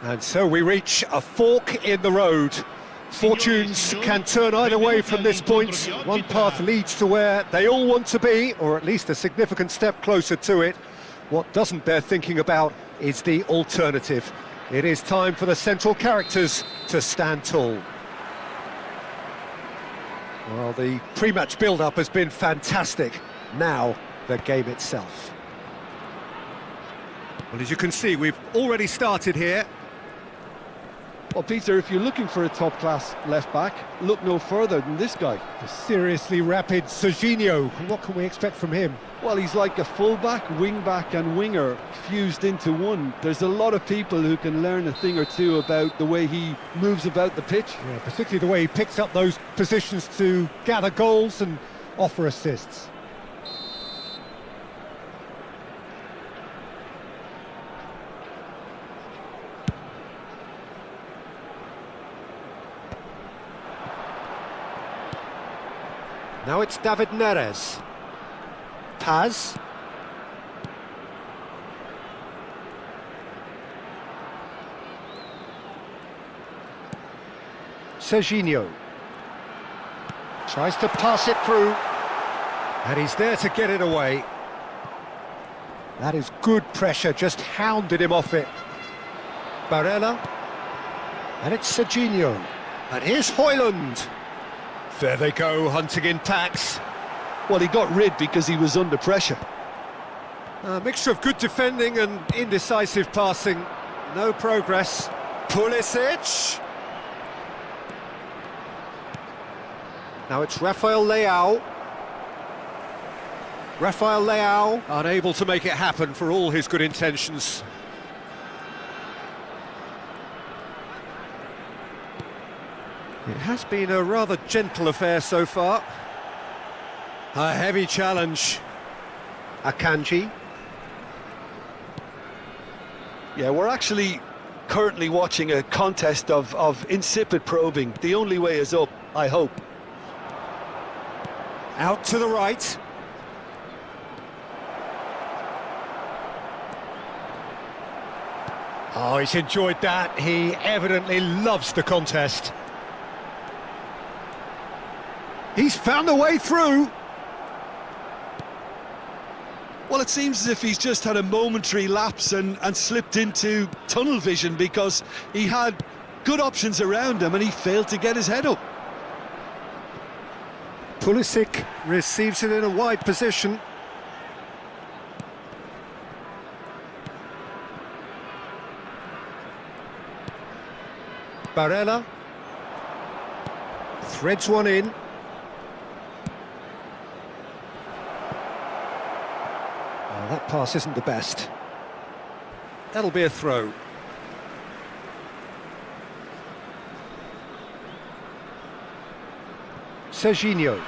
And so we reach a fork in the road. Fortunes can turn either way from this point. One path leads to where they all want to be, or at least a significant step closer to it. What doesn't bear thinking about is the alternative. It is time for the central characters to stand tall. Well, the pre-match build-up has been fantastic. Now, the game itself. Well, as you can see, we've already started here. Well, Peter, if you're looking for a top-class left-back, look no further than this guy. The seriously rapid Serginho. What can we expect from him? Well, he's like a full-back, wing-back and winger fused into one. There's a lot of people who can learn a thing or two about the way he moves about the pitch. Yeah, particularly the way he picks up those positions to gather goals and offer assists. Now it's David Neres. Paz. Serginho. Tries to pass it through. And he's there to get it away. That is good pressure, just hounded him off it. Barella. And it's Serginho. And here's Højlund. There they go, hunting in packs. Well, he got rid because he was under pressure. A mixture of good defending and indecisive passing. No progress. Pulisic. Now it's Rafael Leao. Rafael Leao, unable to make it happen for all his good intentions. It has been a rather gentle affair so far. A heavy challenge. Akanji. Yeah, we're actually currently watching a contest of insipid probing. The only way is up, I hope. Out to the right. Oh, he's enjoyed that. He evidently loves the contest. He's found a way through. Well, it seems as if he's just had a momentary lapse and slipped into tunnel vision because he had good options around him and he failed to get his head up. Pulisic receives it in a wide position. Barella threads one in. That pass isn't the best. That'll be a throw. Serginho.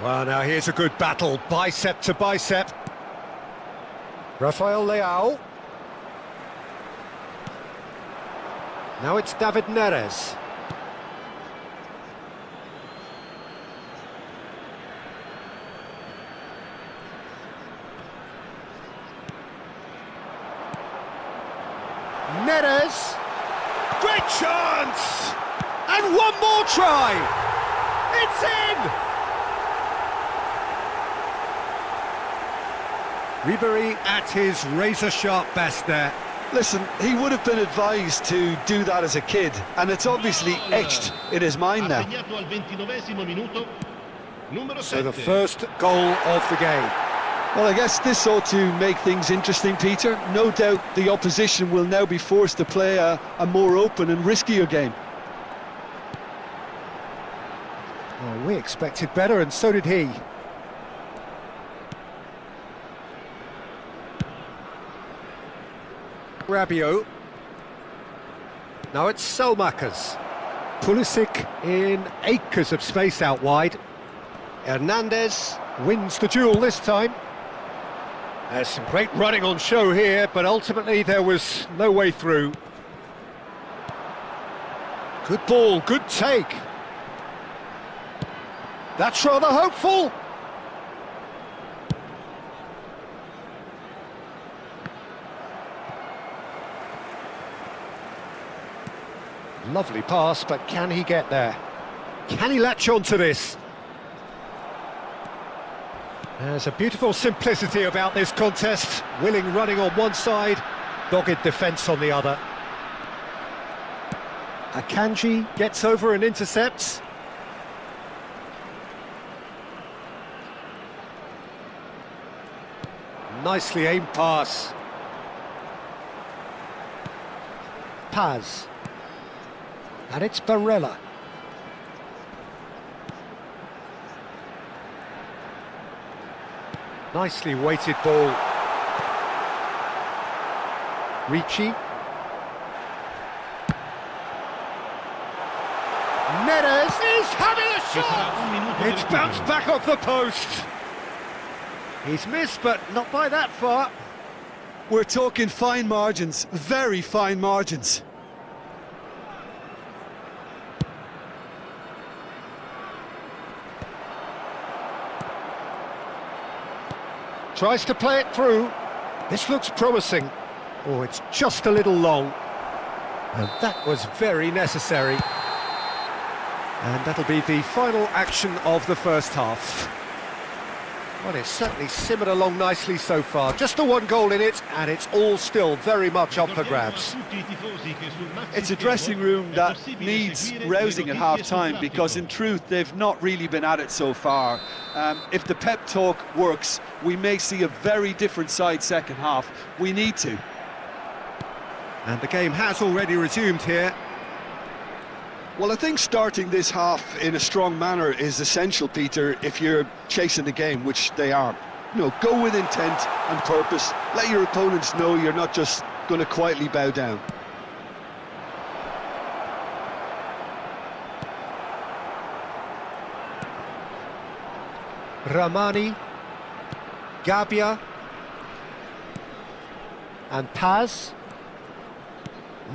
Well, now here's a good battle, bicep to bicep. Rafael Leao. Now it's David Neres. Neres. Great chance! And one more try! It's in! Ribery at his razor-sharp best there. Listen, he would have been advised to do that as a kid, and it's obviously etched in his mind now. So the first goal of the game. Well, I guess this ought to make things interesting, Peter. No doubt the opposition will now be forced to play a more open and riskier game. Well, we expected better, and so did he. Rabiot. Now it's Selmakers. Pulisic in acres of space out wide. Hernandez wins the duel this time. There's some great running on show here, but ultimately there was no way through. Good ball, good take. That's rather hopeful. Lovely pass, but can he get there? Can he latch on to this? There's a beautiful simplicity about this contest. Willing running on one side, dogged defence on the other. Akanji gets over and intercepts. Nicely aimed pass. Paz. And it's Barella. Nicely weighted ball. Ricci. Neres is having a shot! It's bounced back off the post. He's missed, but not by that far. We're talking fine margins, very fine margins. Tries to play it through. This looks promising. Oh, it's just a little long. And that was very necessary. And that'll be the final action of the first half. Well, it's certainly simmered along nicely so far. Just the one goal in it, and it's all still very much up for grabs. It's a dressing room that needs rousing at half-time, because in truth they've not really been at it so far. If the pep talk works, we may see a very different side second half. We need to. And the game has already resumed here. Well, I think starting this half in a strong manner is essential, Peter, if you're chasing the game, which they are. You know, go with intent and purpose. Let your opponents know you're not just going to quietly bow down. Ramani, Gabia, and Paz.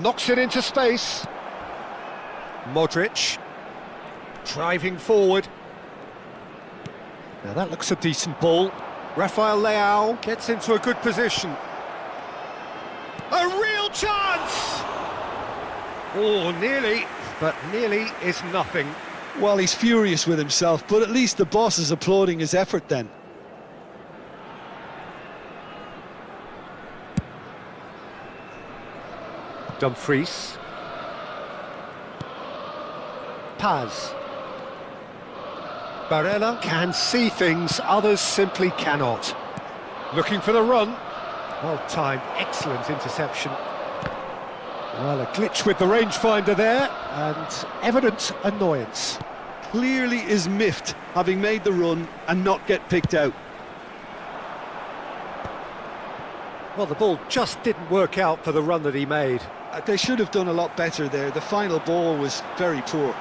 Knocks it into space. Modric, driving forward. Now that looks a decent ball. Rafael Leao gets into a good position. A real chance! Oh, nearly, but nearly is nothing. Well, he's furious with himself, but at least the boss is applauding his effort then. Dumfries. Paz. Barella can see things others simply cannot. Looking for the run. Well timed, excellent interception. Well, a glitch with the rangefinder there, and evident annoyance. Clearly is miffed, having made the run and not get picked out. Well, the ball just didn't work out for the run that he made. They should have done a lot better there. The final ball was very poor.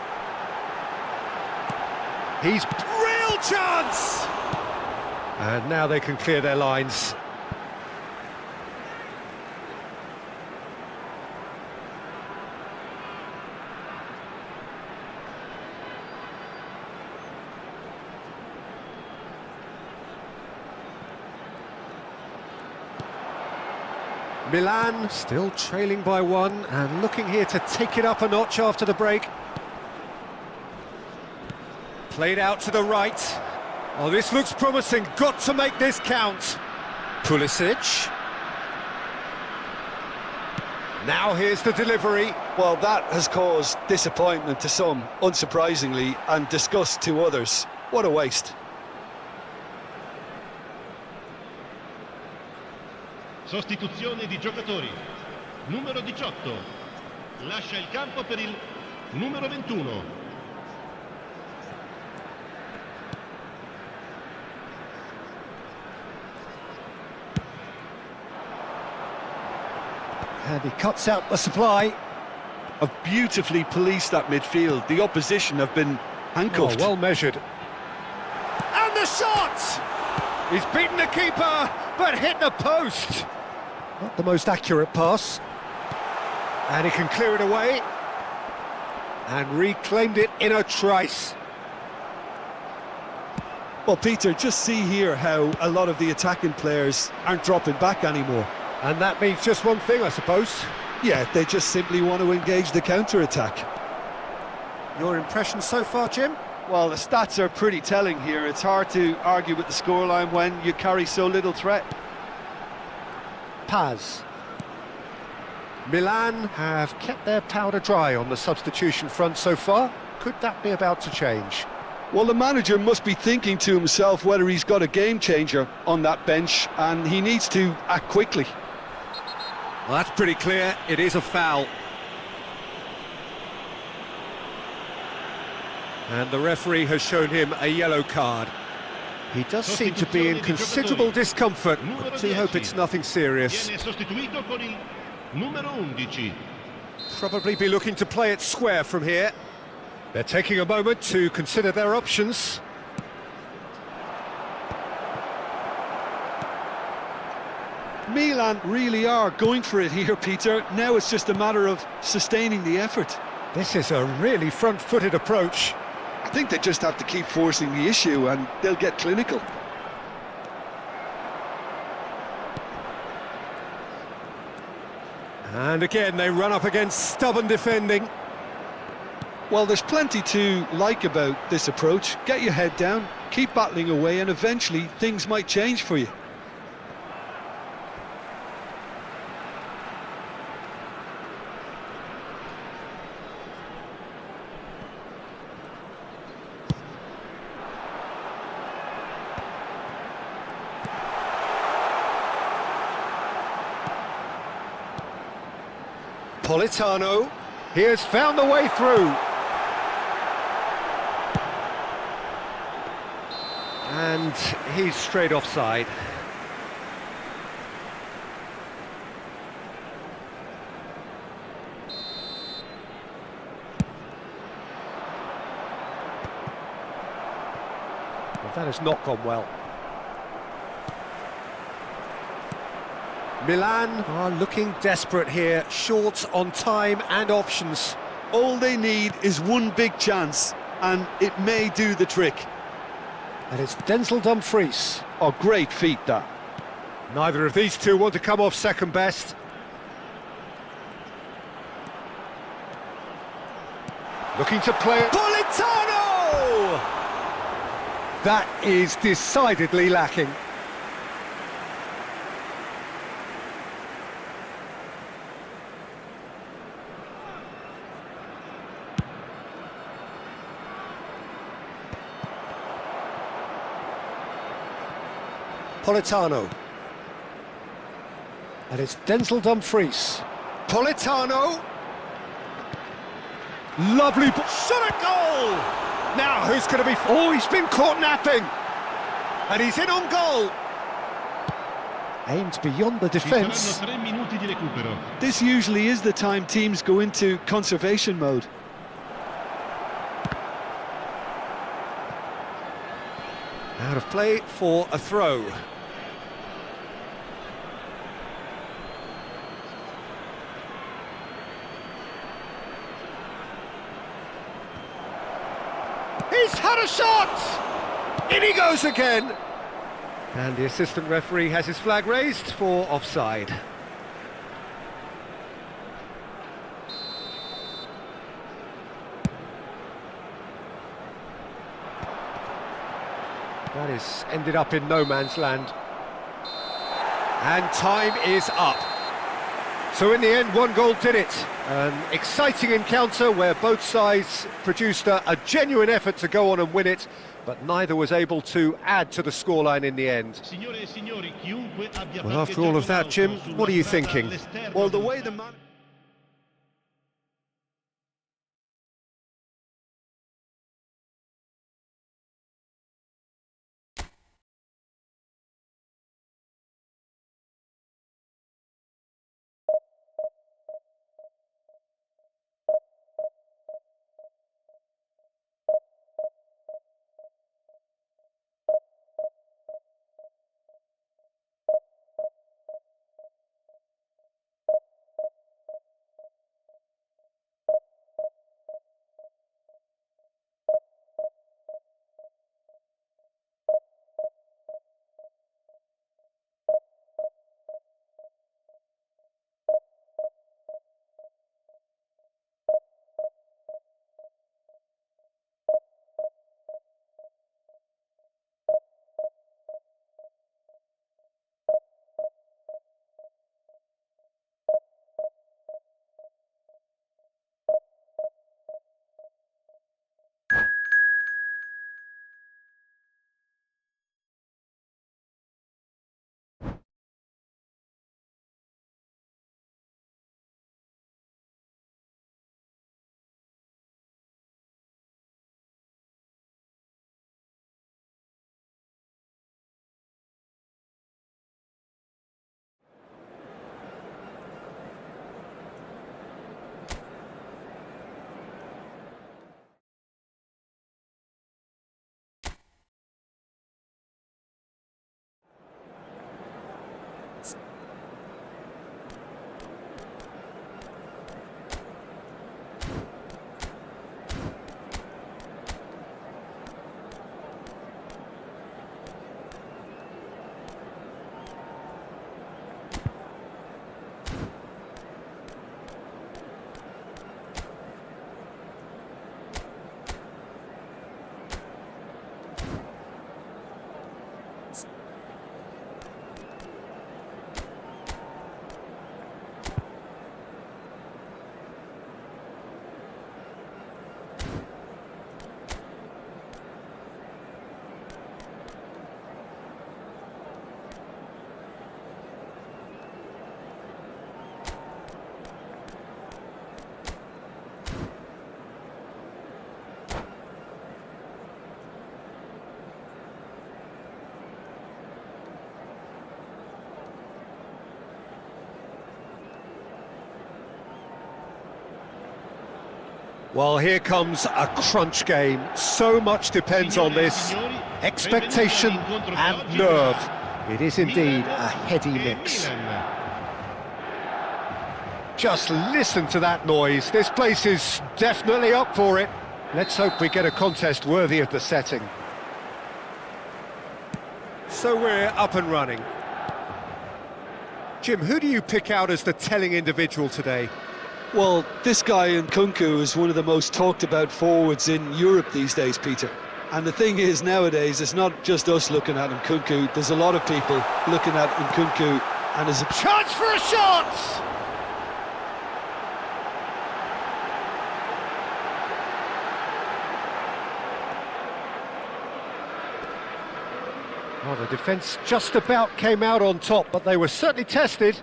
He's real chance! And now they can clear their lines. Milan still trailing by one and looking here to take it up a notch after the break. Played out to the right. Oh, this looks promising. Got to make this count. Pulisic. Now here's the delivery. Well, that has caused disappointment to some, unsurprisingly, and disgust to others. What a waste. Sostituzione di giocatori. Numero 18. Lascia il campo per il numero 21. And he cuts out the supply. Have beautifully policed that midfield. The opposition have been handcuffed. Oh, well measured. And the shot! He's beaten the keeper, but hit the post. Not the most accurate pass. And he can clear it away. And reclaimed it in a trice. Well, Peter, just see here how a lot of the attacking players aren't dropping back anymore. And that means just one thing, I suppose. Yeah, they just simply want to engage the counter-attack. Your impression so far, Jim? Well, the stats are pretty telling here. It's hard to argue with the scoreline when you carry so little threat. Paz. Milan have kept their powder dry on the substitution front so far. Could that be about to change? Well, the manager must be thinking to himself whether he's got a game changer on that bench, and he needs to act quickly. Well, that's pretty clear. It is a foul. And the referee has shown him a yellow card. He does seem to be in considerable discomfort. I do hope it's nothing serious. Probably be looking to play it square from here. They're taking a moment to consider their options. Milan really are going for it here, Peter. Now it's just a matter of sustaining the effort. This is a really front-footed approach. I think they just have to keep forcing the issue and they'll get clinical. And again, they run up against stubborn defending. Well, there's plenty to like about this approach. Get your head down, keep battling away, and eventually things might change for you. Politano, he has found the way through. And he's straight offside. Well, that has not gone well. Milan are looking desperate here, short on time and options. All they need is one big chance, and it may do the trick. And it's Denzel Dumfries. Oh, great feat, that. Neither of these two want to come off second best. Looking to play it. Politano! That is decidedly lacking. Politano. And it's Denzel Dumfries. Politano. Lovely shot at goal! Now who's going to be... Oh, he's been caught napping! And he's in on goal! Aimed beyond the defence. This usually is the time teams go into conservation mode. Out of play for a throw. He's had a shot! In he goes again! And the assistant referee has his flag raised for offside. That has ended up in no man's land. And time is up. So in the end, one goal did it. An exciting encounter where both sides produced a genuine effort to go on and win it, but neither was able to add to the scoreline in the end. Well, after all of that, Jim, what are you thinking? Well, the way the man... Well, here comes a crunch game. So much depends on this. Expectation and nerve. It is indeed a heady mix. Just listen to that noise. This place is definitely up for it. Let's hope we get a contest worthy of the setting. So we're up and running. Jim, who do you pick out as the telling individual today? Well, this guy Nkunku is one of the most talked about forwards in Europe these days, Peter. And the thing is, nowadays, it's not just us looking at Nkunku. There's a lot of people looking at Nkunku and there's a chance for a shot! Well, the defence just about came out on top, but they were certainly tested.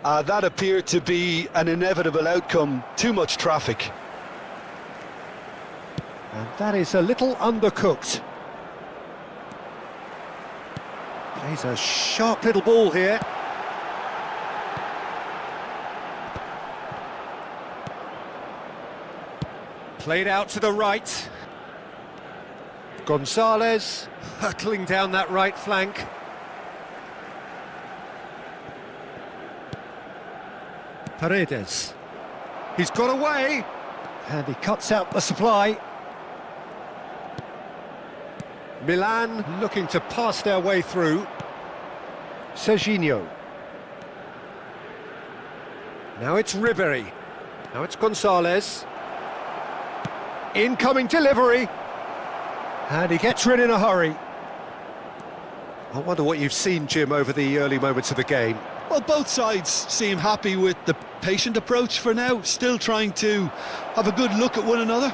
That appeared to be an inevitable outcome. Too much traffic. And that is a little undercooked. Plays a sharp little ball here. Played out to the right. Gonzalez hurtling down that right flank. Paredes. He's got away. And he cuts out the supply. Milan looking to pass their way through. Serginho. Now it's Ribery. Now it's Gonzalez. Incoming delivery. And he gets rid in a hurry. I wonder what you've seen, Jim, over the early moments of the game. Well, both sides seem happy with the patient approach for now, still trying to have a good look at one another.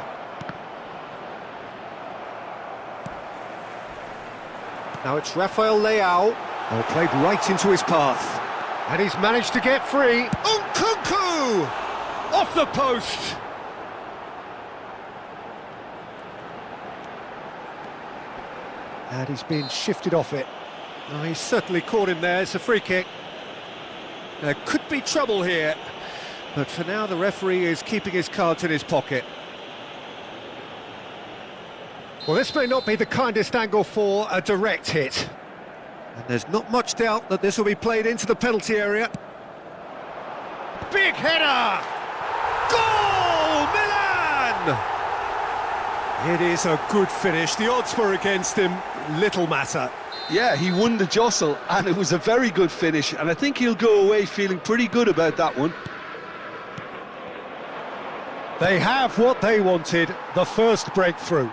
Now it's Rafael Leao. Oh, played right into his path. And he's managed to get free. Nkunku! Off the post! And he's been shifted off it. Oh, he's certainly caught him there. It's a free kick. There could be trouble here, but for now the referee is keeping his cards in his pocket. Well, this may not be the kindest angle for a direct hit. And there's not much doubt that this will be played into the penalty area. Big header! Goal! Milan! It is a good finish. The odds were against him. Little matter. Yeah, he won the jostle, and it was a very good finish, and I think he'll go away feeling pretty good about that one. They have what they wanted, the first breakthrough.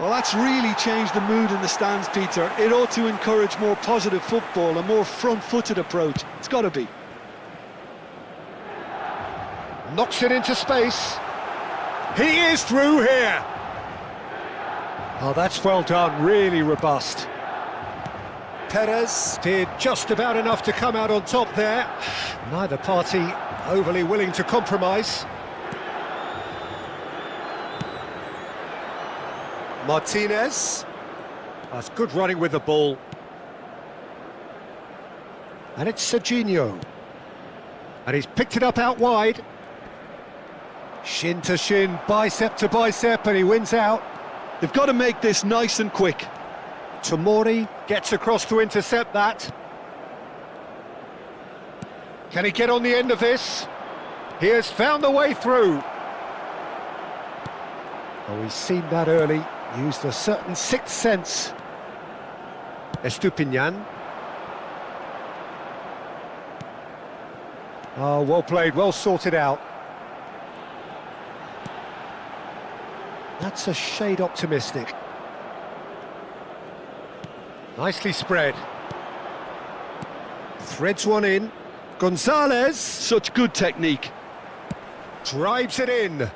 Well, that's really changed the mood in the stands, Peter. It ought to encourage more positive football, a more front-footed approach. It's got to be. Knocks it into space. He is through here. Oh, that's well done, really robust. Perez did just about enough to come out on top there. Neither party overly willing to compromise. Martinez. That's good running with the ball. And it's Serginho. And he's picked it up out wide. Shin to shin, bicep to bicep, and he wins out. They've got to make this nice and quick. Tomori gets across to intercept that. Can he get on the end of this? He has found the way through. Oh, he's seen that early. Used a certain sixth sense. Estupinian. Oh, well played, well sorted out. That's a shade optimistic. Nicely spread. Threads one in. Gonzalez. Such good technique. Drives it in.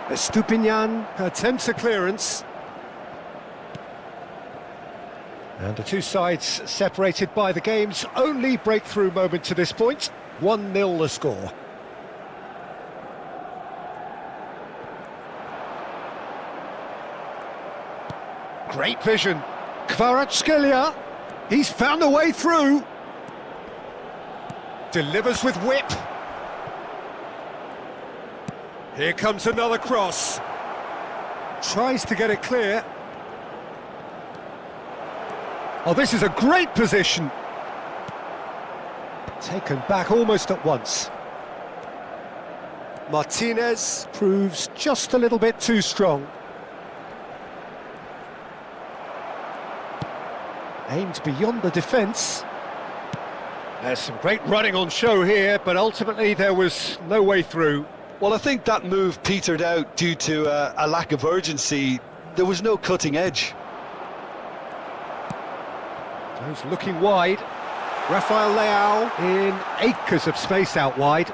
Estupinian attempts a clearance. And the two sides separated by the game's only breakthrough moment to this point. 1-0 the score. Great vision. Kvaratskhelia. He's found a way through. Delivers with whip. Here comes another cross. Tries to get it clear. Oh, this is a great position. Taken back almost at once. Martinez proves just a little bit too strong. Aimed beyond the defence. There's some great running on show here, but ultimately there was no way through. Well, I think that move petered out due to a lack of urgency. There was no cutting edge. Those looking wide. Rafael Leao in acres of space out wide.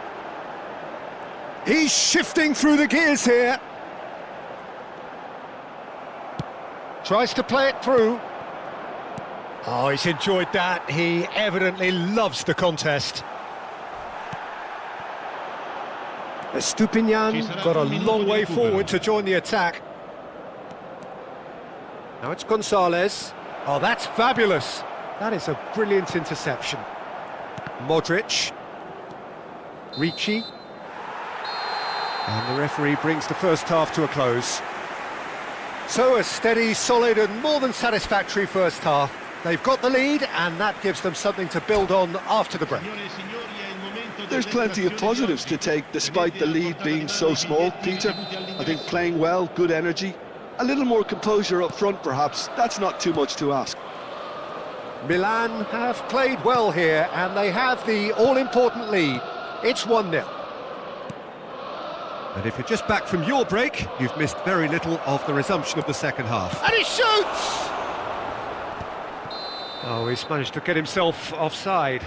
He's shifting through the gears here. Tries to play it through. Oh, he's enjoyed that. He evidently loves the contest. Estupinian got a long way forward to join the attack. Now it's Gonzalez. Oh, that's fabulous. That is a brilliant interception. Modric. Ricci. And the referee brings the first half to a close. So a steady, solid and more than satisfactory first half. They've got the lead and that gives them something to build on after the break. There's plenty of positives to take despite the lead being so small, Peter. I think playing well, good energy. A little more composure up front perhaps. That's not too much to ask. Milan have played well here and they have the all-important lead. It's 1-0. And if you're just back from your break, you've missed very little of the resumption of the second half. And he shoots! Oh, he's managed to get himself offside.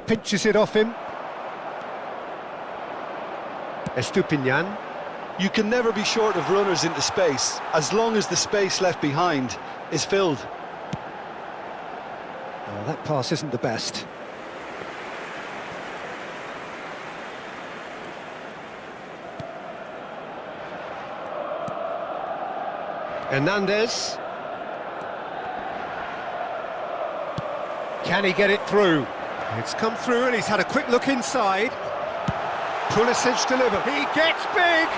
Pinches it off him. Estupinian. You can never be short of runners into space, as long as the space left behind is filled. Oh, that pass isn't the best. Hernandez. Can he get it through? It's come through and he's had a quick look inside. Pulisic delivered. He gets big!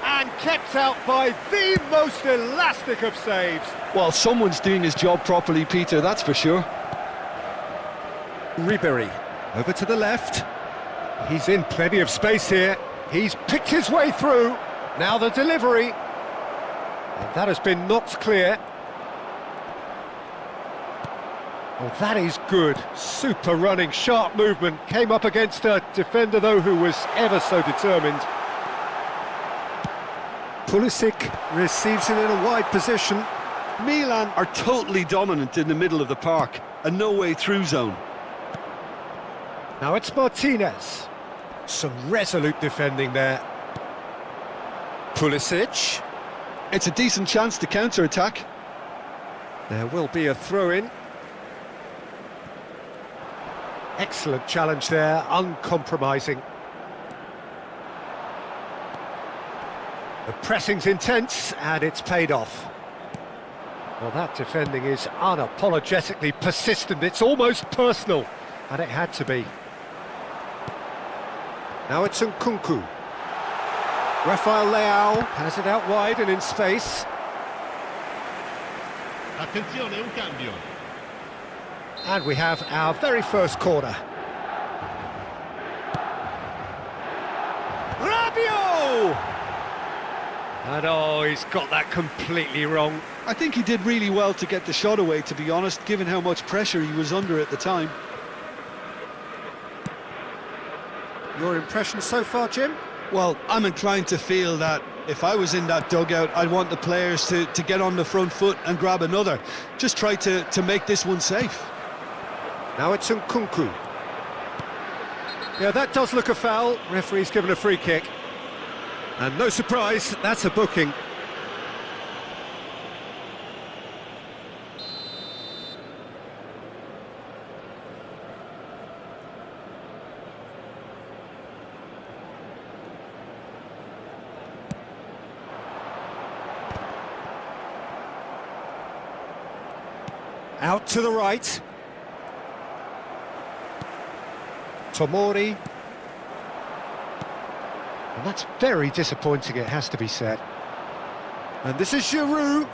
And kept out by the most elastic of saves. Well, someone's doing his job properly, Peter, that's for sure. Ribery, over to the left. He's in plenty of space here. He's picked his way through. Now the delivery. And that has been knocked clear. Oh, that is good. Super running, sharp movement. Came up against a defender, though, who was ever so determined. Pulisic receives it in a wide position. Milan are totally dominant in the middle of the park, a no-way through zone. Now it's Martinez. Some resolute defending there. Pulisic. It's a decent chance to counter-attack. There will be a throw-in. Excellent challenge there, uncompromising. The pressing's intense, and it's paid off. Well, that defending is unapologetically persistent. It's almost personal, and it had to be. Now it's Nkunku. Rafael Leao has it out wide and in space. Attenzione, un cambio. And we have our very first corner. Rabiot! And oh, he's got that completely wrong. I think he did really well to get the shot away, to be honest, given how much pressure he was under at the time. Your impression so far, Jim? Well, I'm inclined to feel that if I was in that dugout, I'd want the players to get on the front foot and grab another. Just try to make this one safe. Now it's Nkunku. Yeah, that does look a foul. Referee's given a free kick. And no surprise, that's a booking. Out to the right. Tomori. And that's very disappointing, it has to be said. And this is Giroud.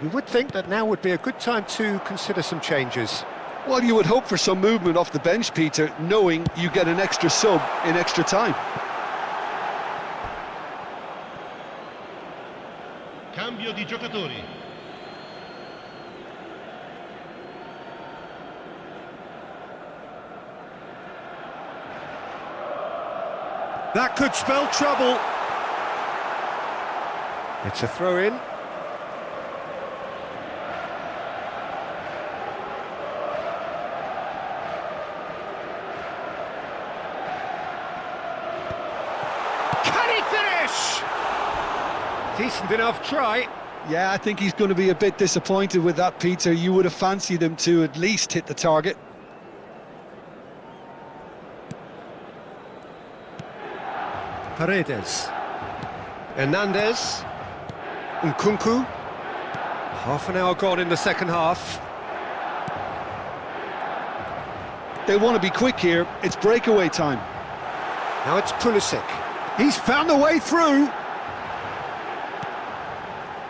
You would think that now would be a good time to consider some changes. Well, you would hope for some movement off the bench, Peter, knowing you get an extra sub in extra time. Cambio di giocatori. That could spell trouble. It's a throw-in. Can he finish? Decent enough try. Yeah, I think he's going to be a bit disappointed with that, Peter. You would have fancied him to at least hit the target. Paredes. Hernandez. Nkunku. Half an hour gone in the second half. They want to be quick here. It's breakaway time. Now it's Pulisic. He's found the way through.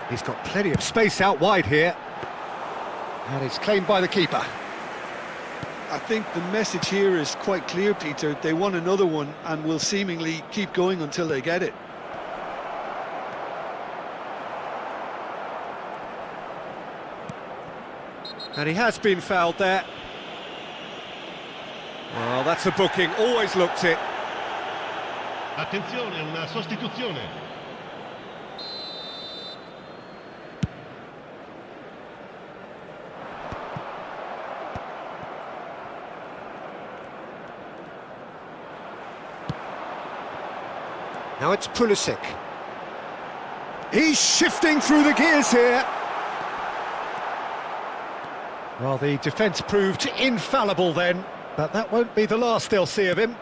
He's got plenty of space out wide here. And it's claimed by the keeper. I think the message here is quite clear, Peter. They want another one and will seemingly keep going until they get it. And he has been fouled there. Well, that's a booking, always looked it. Attenzione, una sostituzione. Now it's Pulisic. He's shifting through the gears here. Well, the defence proved infallible then, but that won't be the last they'll see of him.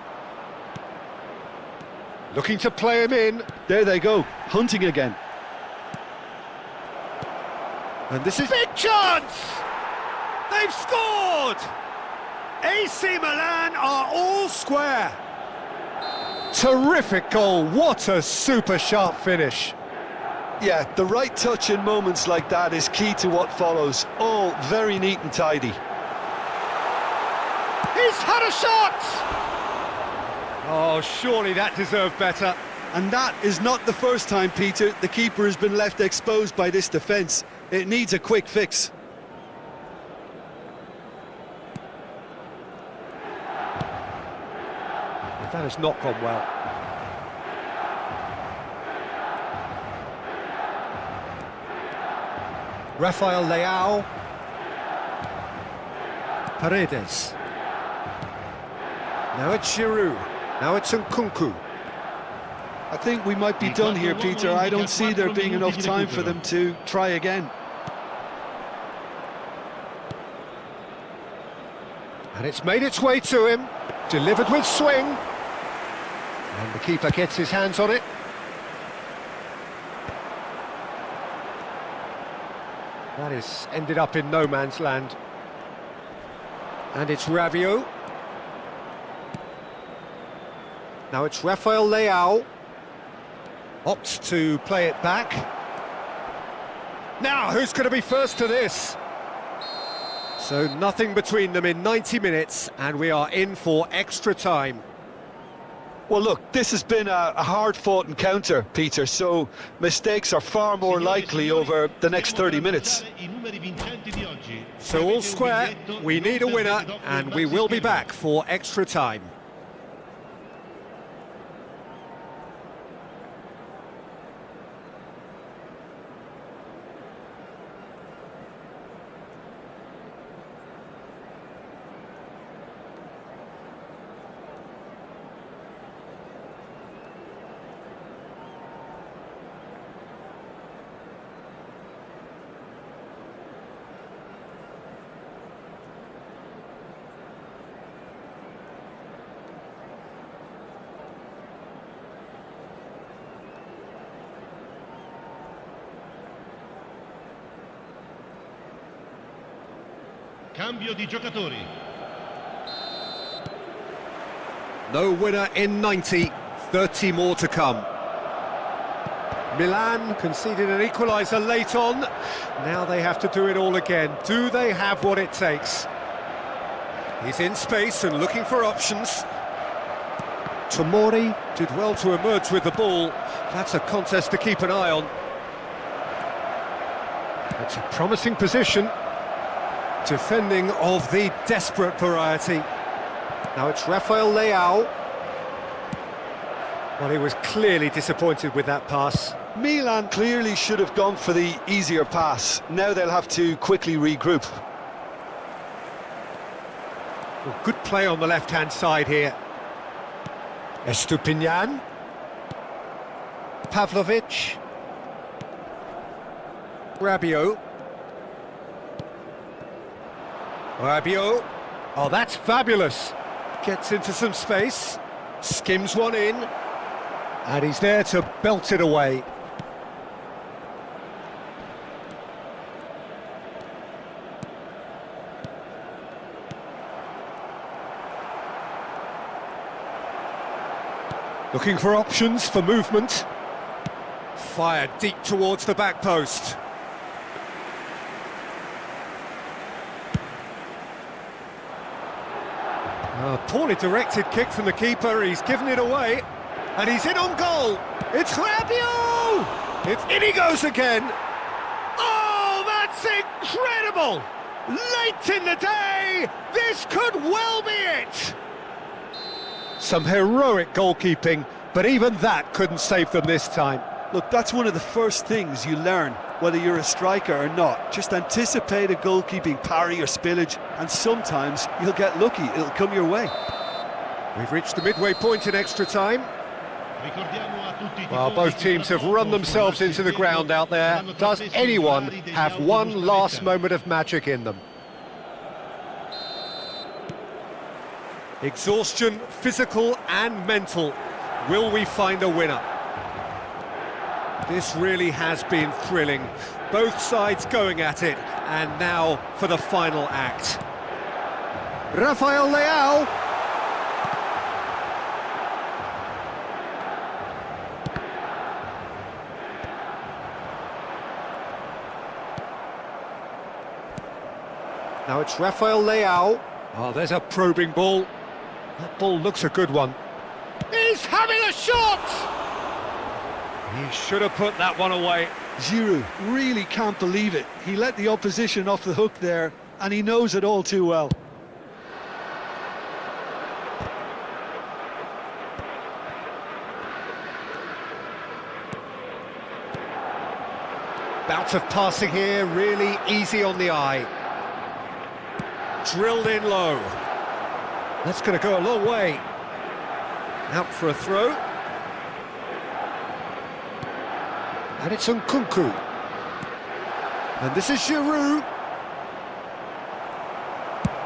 Looking to play him in. There they go, hunting again. And this is... Big chance! They've scored! AC Milan are all square. Terrific goal, what a super sharp finish. Yeah, the right touch in moments like that is key to what follows. All very neat and tidy. He's had a shot! Oh, surely that deserved better. And that is not the first time, Peter, the keeper has been left exposed by this defence. It needs a quick fix. That has not gone well. Rafael Leao. Paredes. Now it's Giroud. Now it's Nkunku. I think we might be done here, Peter. I don't see there being enough time for them to try again. And it's made its way to him. Delivered with swing. And the keeper gets his hands on it. That is ended up in no man's land. And it's Rabiot. Now it's Rafael Leao. Opts to play it back. Now, who's going to be first to this? So nothing between them in 90 minutes, and we are in for extra time. Well, look, this has been a hard-fought encounter, Peter, so mistakes are far more likely over the next 30 minutes. So all square, we need a winner, and we will be back for extra time. Cambio di giocatori. No winner in 90, 30 more to come. Milan conceded an equaliser late on. Now they have to do it all again. Do they have what it takes? He's in space and looking for options. Tomori did well to emerge with the ball. That's a contest to keep an eye on. It's a promising position. Defending of the desperate variety. Now it's Rafael Leao. Well, he was clearly disappointed with that pass. Milan clearly should have gone for the easier pass. Now they'll have to quickly regroup. Well, good play on the left-hand side here. Estupinian. Pavlovic. Rabiot. Rabiot. Oh, that's fabulous. Gets into some space. Skims one in. And he's there to belt it away. Looking for options for movement. Fired deep towards the back post. A poorly directed kick from the keeper. He's given it away. And he's in on goal. It's Rabiot! It's in he goes again. Oh, that's incredible! Late in the day, this could well be it. Some heroic goalkeeping, but even that couldn't save them this time. Look, that's one of the first things you learn, whether you're a striker or not. Just anticipate a goalkeeping parry or spillage, and sometimes you'll get lucky, it'll come your way. We've reached the midway point in extra time. Well, both teams have run themselves into the ground out there. Does anyone have one last moment of magic in them? Exhaustion, physical and mental. Will we find a winner? This really has been thrilling. Both sides going at it. And now for the final act. Rafael Leao. Now it's Rafael Leao. Oh, there's a probing ball. That ball looks a good one. He's having a shot! He should have put that one away. Giroud really can't believe it. He let the opposition off the hook there, and he knows it all too well. Bout of passing here, really easy on the eye. Drilled in low. That's going to go a long way. Out for a throw. And it's Nkunku. And this is Giroud.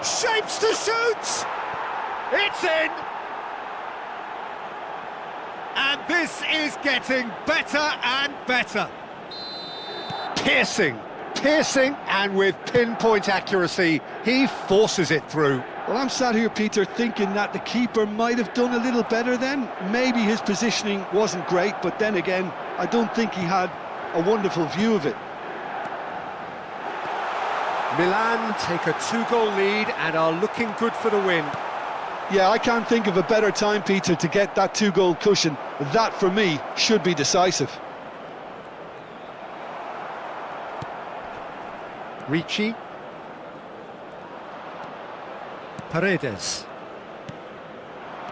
Shapes to shoot! It's in! And this is getting better and better. Piercing, and with pinpoint accuracy, he forces it through. Well, I'm sat here, Peter, thinking that the keeper might have done a little better then. Maybe his positioning wasn't great, but then again, I don't think he had a wonderful view of it. Milan take a 2-goal lead and are looking good for the win. Yeah, I can't think of a better time, Peter, to get that 2-goal cushion. That, for me, should be decisive. Ricci. Paredes.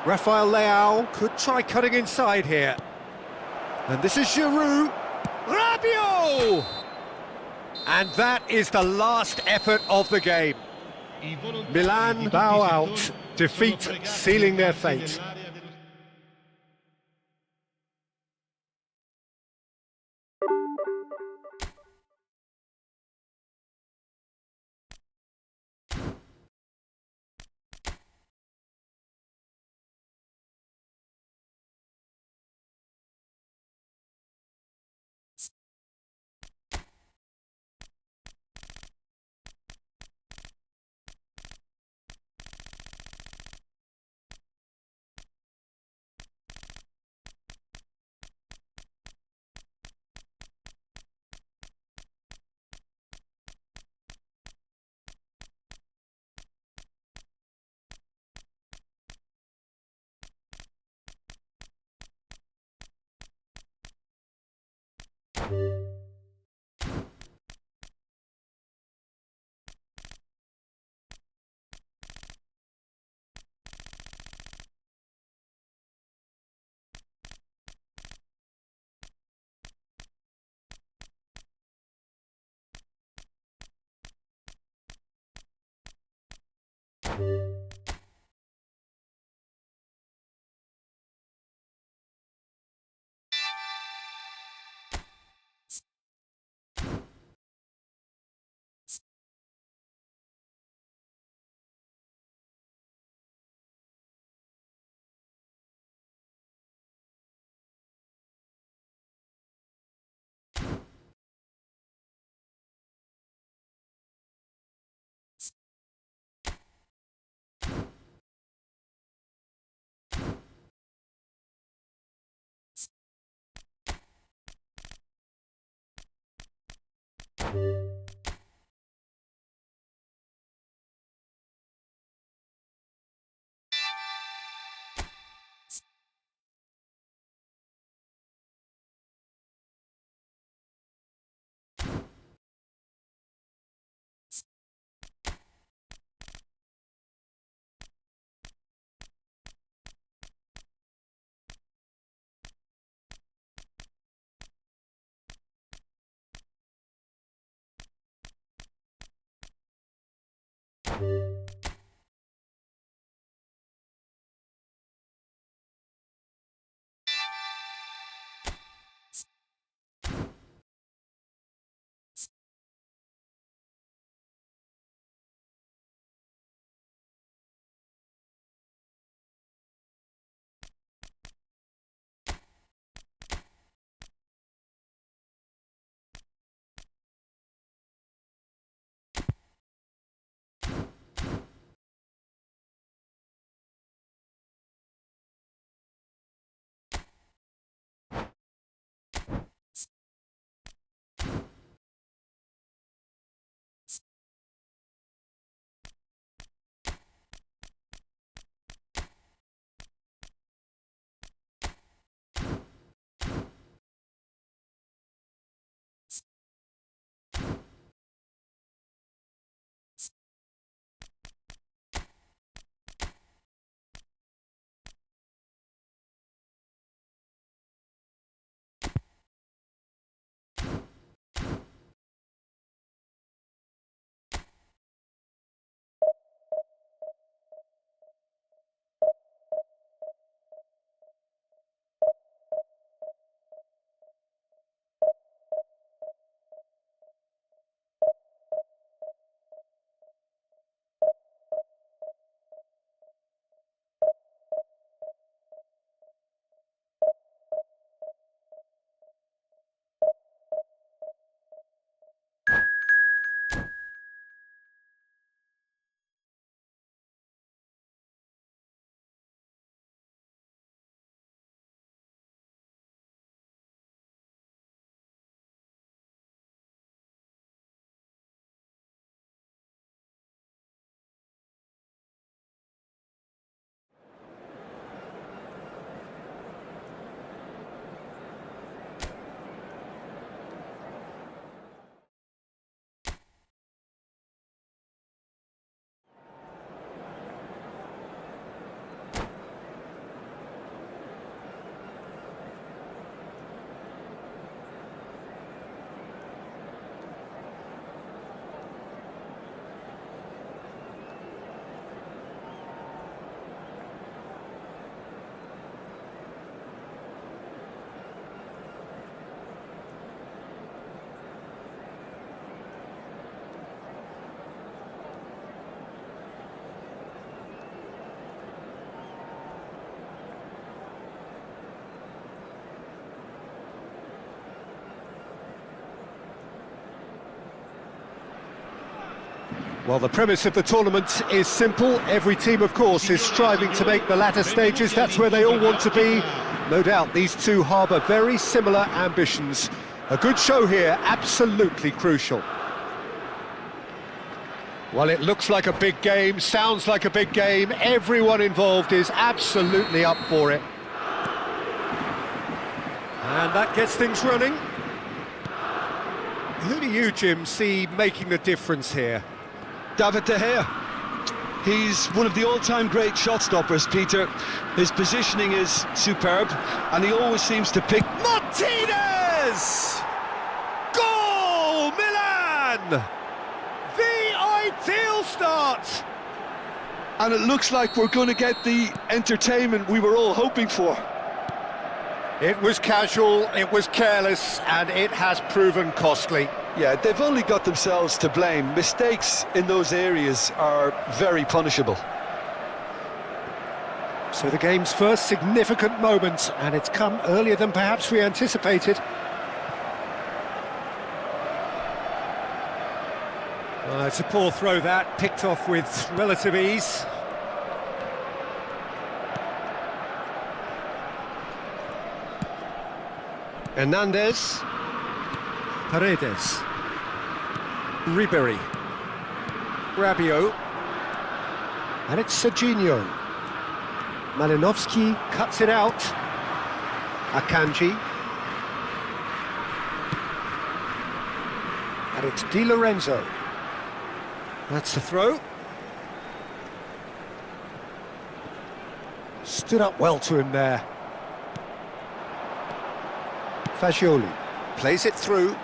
Rafael Leao could try cutting inside here. And this is Giroud. Rabiot! And that is the last effort of the game. Milan bow out, defeat sealing their fate. Well, the premise of the tournament is simple. Every team, of course, is striving to make the latter stages. That's where they all want to be. No doubt these two harbour very similar ambitions. A good show here, absolutely crucial. Well, it looks like a big game, sounds like a big game. Everyone involved is absolutely up for it. And that gets things running. Who do you, Jim, see making the difference here? David De Gea. He's one of the all-time great shot stoppers, Peter. His positioning is superb, and he always seems to pick... Martinez! Goal, Milan! The ideal start! And it looks like we're going to get the entertainment we were all hoping for. It was casual, it was careless, and it has proven costly. Yeah, they've only got themselves to blame. Mistakes in those areas are very punishable. So the game's first significant moment, and it's come earlier than perhaps we anticipated. It's a poor throw that, picked off with relative ease. Hernandez, Paredes, Ribery, Rabiot, and it's Serginho. Malinovsky cuts it out. Akanji, and it's Di Lorenzo. That's the throw. Stood up well to him there. Fagioli plays it through.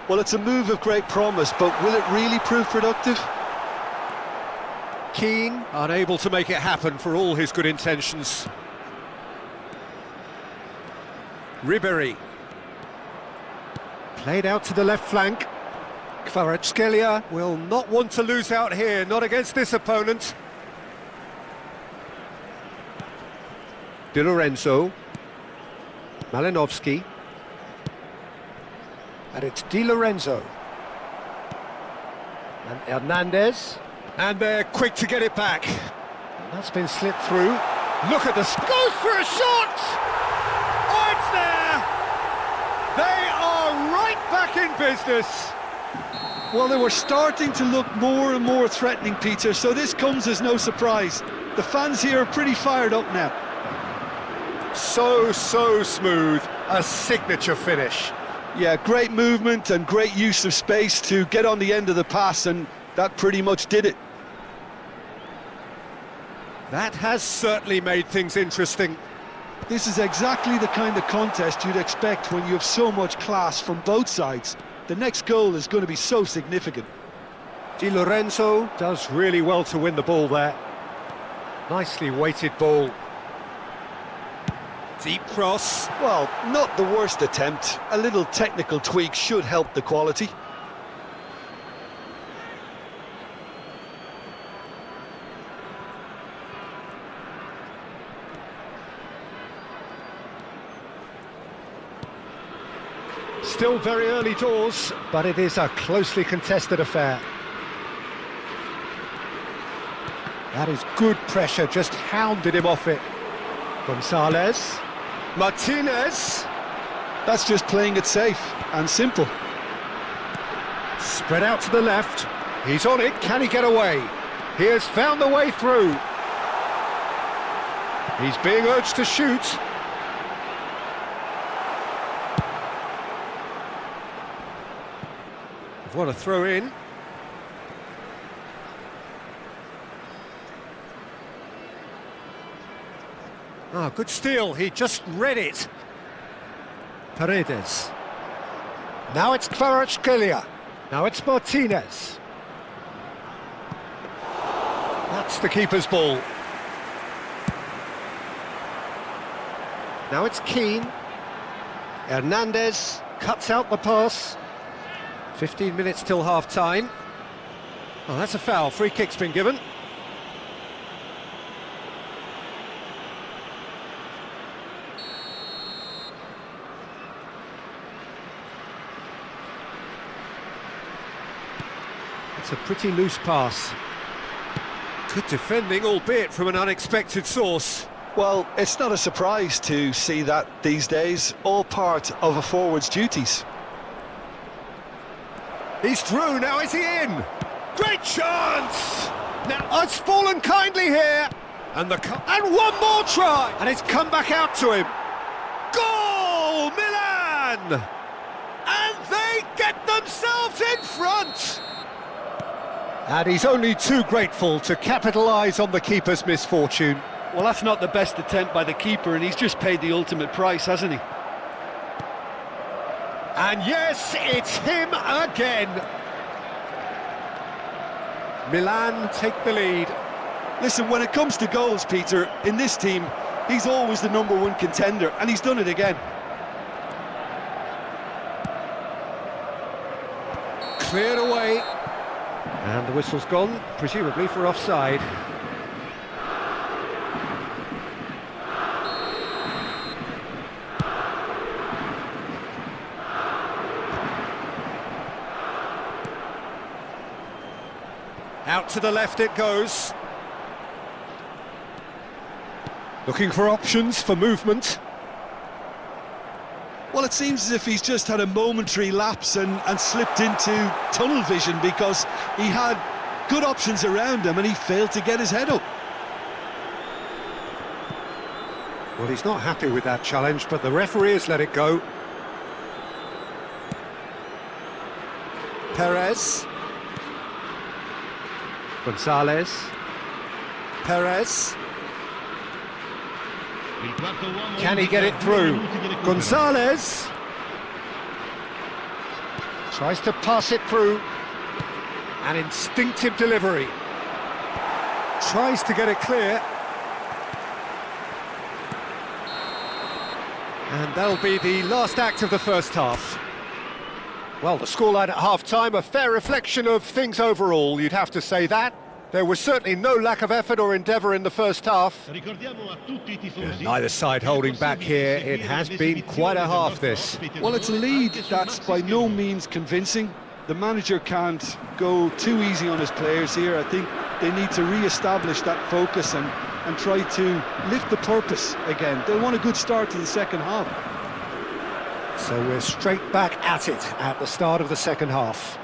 Well, it's a move of great promise, but will it really prove productive? Keane, unable to make it happen for all his good intentions. Ribery. Played out to the left flank. Kvaratskhelia will not want to lose out here, not against this opponent. Di Lorenzo. Malinovsky. And it's Di Lorenzo. And Hernandez. And they're quick to get it back. That's been slipped through. Look at this. Goes for a shot! Oh, it's there! They are right back in business. Well, they were starting to look more and more threatening, Peter, so this comes as no surprise. The fans here are pretty fired up now. So smooth. A signature finish. Yeah, great movement and great use of space to get on the end of the pass, and that pretty much did it. That has certainly made things interesting. This is exactly the kind of contest you'd expect when you have so much class from both sides. The next goal is going to be so significant. Di Lorenzo does really well to win the ball there. Nicely weighted ball. Deep cross. Well, not the worst attempt. A little technical tweak should help the quality. Still very early doors, but it is a closely contested affair. That is good pressure, just hounded him off it. Gonzalez. Martinez. That's just playing it safe and simple. Spread out to the left. He's on it. Can he get away? He has found the way through. He's being urged to shoot. What a throw in. Good steal. He just read it. Paredes. Now it's Kvaratskhelia. Now it's Martinez. That's the keeper's ball. Now it's Keane. Hernandez cuts out the pass. 15 minutes till half-time. Oh, that's a foul. Free kick's been given. It's a pretty loose pass. Good defending, albeit from an unexpected source. Well, it's not a surprise to see that these days, all part of a forward's duties. He's through, now is he in? Great chance! Now, it's fallen kindly here. And one more try! And it's come back out to him. Goal, Milan! And they get the themselves in front! And he's only too grateful to capitalise on the keeper's misfortune. Well, that's not the best attempt by the keeper, and he's just paid the ultimate price, hasn't he? And yes, it's him again. Milan take the lead. Listen, when it comes to goals, Peter, in this team, he's always the #1 contender, and he's done it again. Cleared away. And the whistle's gone, presumably for offside. Out to the left it goes. Looking for options for movement. Well, it seems as if he's just had a momentary lapse and slipped into tunnel vision, because he had good options around him and he failed to get his head up. Well, he's not happy with that challenge, but the referee has let it go. Perez. Gonzalez. Perez. Can he get it through? Gonzalez tries to pass it through. An instinctive delivery. Tries to get it clear. And that'll be the last act of the first half. Well, the scoreline at half-time, a fair reflection of things overall, you'd have to say that. There was certainly no lack of effort or endeavour in the first half. Neither side holding back here. It has been quite a half, this. Well, it's a lead that's by no means convincing. The manager can't go too easy on his players here. I think they need to re-establish that focus and try to lift the purpose again. They want a good start to the second half. So we're straight back at it at the start of the second half.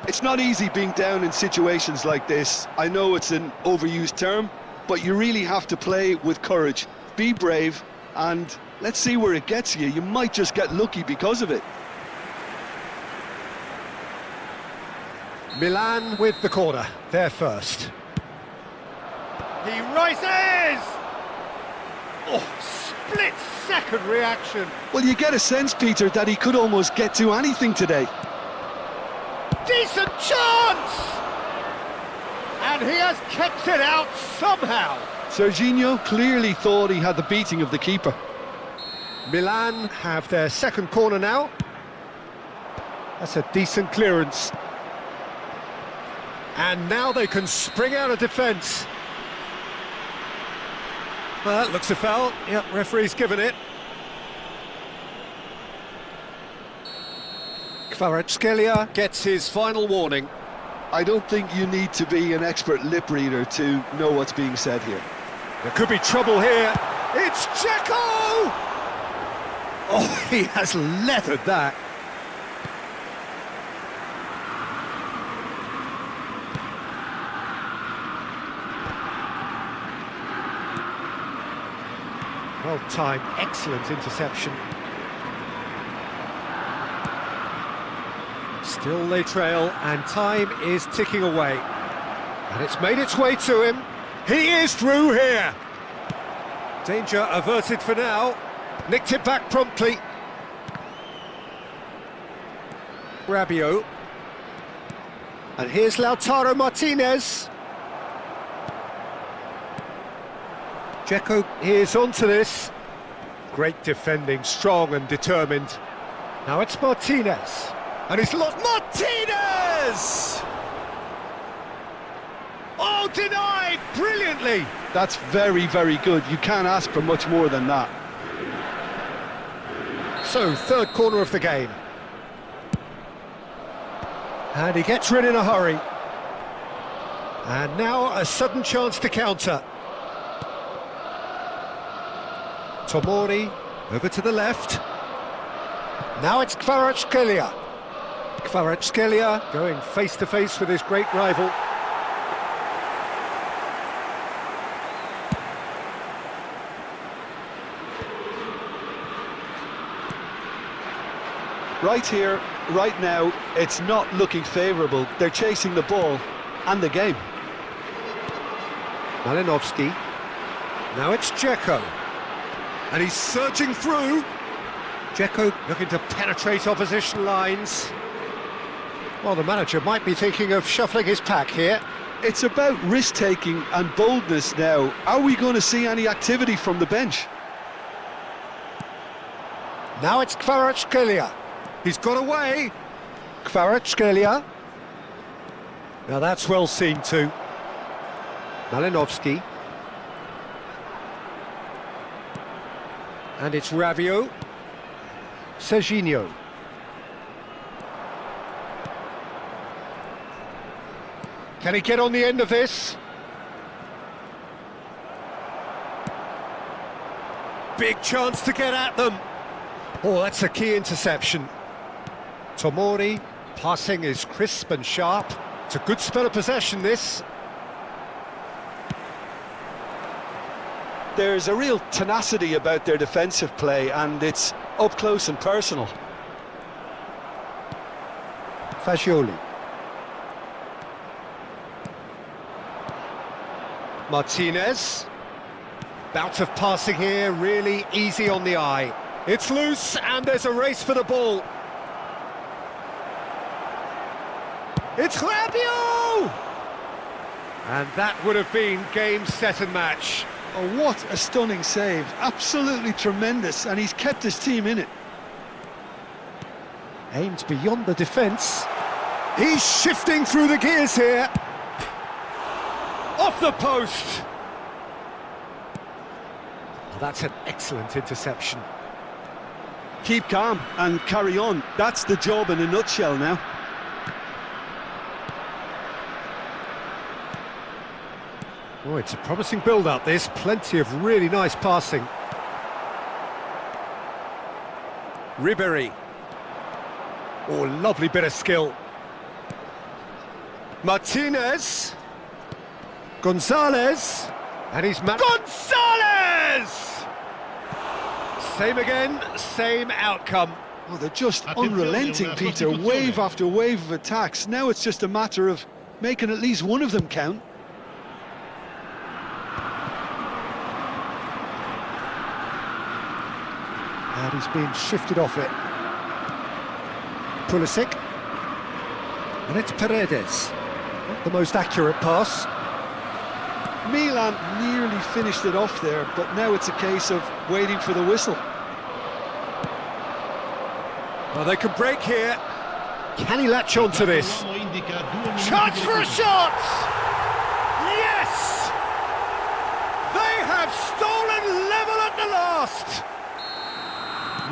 It's not easy being down in situations like this. I know it's an overused term, but you really have to play with courage. Be brave, and let's see where it gets you. You might just get lucky because of it. Milan with the corner, they're first. He rises! Oh, split-second reaction. Well, you get a sense, Peter, that he could almost get to anything today. Decent chance! And he has kept it out somehow. Serginho clearly thought he had the beating of the keeper. Milan have their second corner now. That's a decent clearance. And now they can spring out of defence. Well, that looks a foul. Yep, referee's given it. Kvaratskhelia gets his final warning. I don't think you need to be an expert lip reader to know what's being said here. There could be trouble here. It's Dzeko! Oh, he has leathered that. Well timed, excellent interception. Still they trail, and time is ticking away. And it's made its way to him. He is through here. Danger averted for now. Nicked it back promptly. Rabiot. And here's Lautaro Martinez. Dzeko is onto this. Great defending, strong and determined. Now it's Martinez. And he's lost Martinez! Oh, denied brilliantly! That's very, very good. You can't ask for much more than that. So, third corner of the game. And he gets rid in a hurry. And now a sudden chance to counter. Tomori, over to the left. Now it's Kvaratskhelia. Kvaratskhelia going face-to-face with his great rival. Right here, right now, it's not looking favourable. They're chasing the ball and the game. Malinovsky. Now it's Dzeko. And he's surging through. Dzeko looking to penetrate opposition lines. Well, the manager might be thinking of shuffling his pack here. It's about risk-taking and boldness now. Are we going to see any activity from the bench? Now it's Kvaratskhelia. He's got away. Kvaratskhelia. Now that's well seen too. Malinovsky. And it's Rabiot. Serginho. Can he get on the end of this? Big chance to get at them. Oh, that's a key interception. Tomori, passing is crisp and sharp. It's a good spell of possession, this. There's a real tenacity about their defensive play, and it's up close and personal. Fagioli. Martinez. Bout of passing here, really easy on the eye. It's loose, and there's a race for the ball. It's Rabiot! And that would have been game, set and match. Oh, what a stunning save. Absolutely tremendous, and he's kept his team in it. Aimed beyond the defence. He's shifting through the gears here. Off the post! Oh, that's an excellent interception. Keep calm and carry on. That's the job in a nutshell now. Oh, it's a promising build-up, this. Plenty of really nice passing. Ribéry. Oh, lovely bit of skill. Martinez. Gonzalez. And he's... Gonzalez! Same again, same outcome. Oh, they're just unrelenting, Peter. Wave after wave of attacks. Now it's just a matter of making at least one of them count. And he's been shifted off it. Pulisic. And it's Paredes. Not the most accurate pass. Milan nearly finished it off there, but now it's a case of waiting for the whistle. Well, they can break here. Can he latch on to this? Chance for a shot! Yes! They have stolen level at the last!